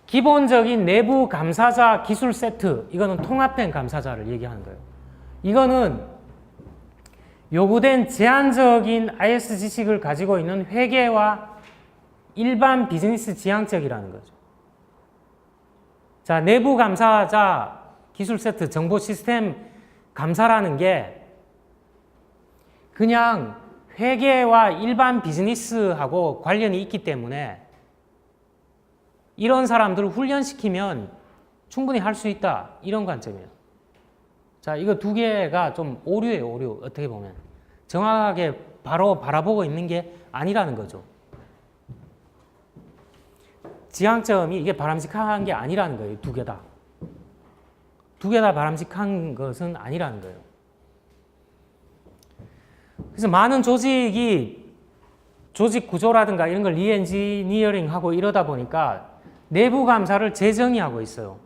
기본적인 내부 감사자 기술 세트, 이거는 통합된 감사자를 얘기하는 거예요. 이거는 요구된 제한적인 IS 지식을 가지고 있는 회계와 일반 비즈니스 지향적이라는 거죠. 자, 내부 감사자 기술 세트, 정보 시스템 감사라는 게 그냥 회계와 일반 비즈니스하고 관련이 있기 때문에 이런 사람들을 훈련시키면 충분히 할 수 있다. 이런 관점이에요. 자, 이거 두 개가 좀 오류예요, 오류. 어떻게 보면. 정확하게 바로 바라보고 있는 게 아니라는 거죠. 지향점이 이게 바람직한 게 아니라는 거예요, 두 개 다. 두 개 다 바람직한 것은 아니라는 거예요. 그래서 많은 조직이 조직 구조라든가 이런 걸 리엔지니어링하고 이러다 보니까 내부 감사를 재정의하고 있어요.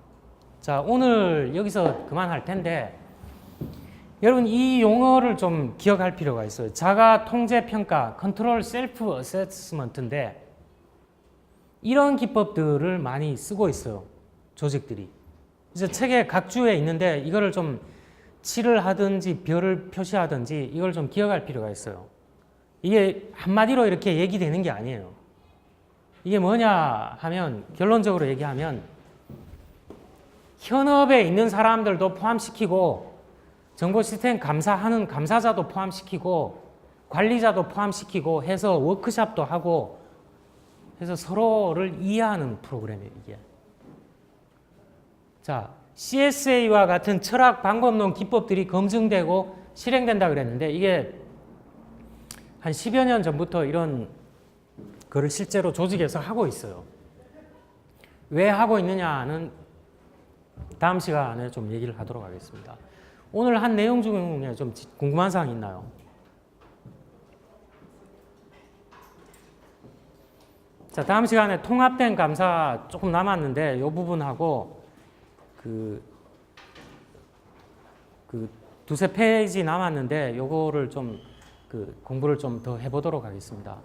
자, 오늘 여기서 그만할 텐데 여러분 이 용어를 좀 기억할 필요가 있어요. 자가 통제 평가, 컨트롤 셀프 어세스먼트인데 이런 기법들을 많이 쓰고 있어요. 조직들이. 그래서 책에 각 주에 있는데 이거를 좀 칠을 하든지 별을 표시하든지 이걸 좀 기억할 필요가 있어요. 이게 한마디로 이렇게 얘기되는 게 아니에요. 이게 뭐냐 하면 결론적으로 얘기하면 현업에 있는 사람들도 포함시키고 정보 시스템 감사하는 감사자도 포함시키고 관리자도 포함시키고 해서 워크샵도 하고 해서 서로를 이해하는 프로그램이에요, 이게. 자, CSA와 같은 철학 방법론 기법들이 검증되고 실행된다 그랬는데 이게 한 10여 년 전부터 이런 거를 실제로 조직에서 하고 있어요. 왜 하고 있느냐는 다음 시간에 좀 얘기를 하도록 하겠습니다. 오늘 한 내용 중에 좀 궁금한 사항 있나요? 자, 다음 시간에 통합된 감사 조금 남았는데 이 부분하고 그 두세 페이지 남았는데 요거를 좀 공부를 좀 더 해보도록 하겠습니다.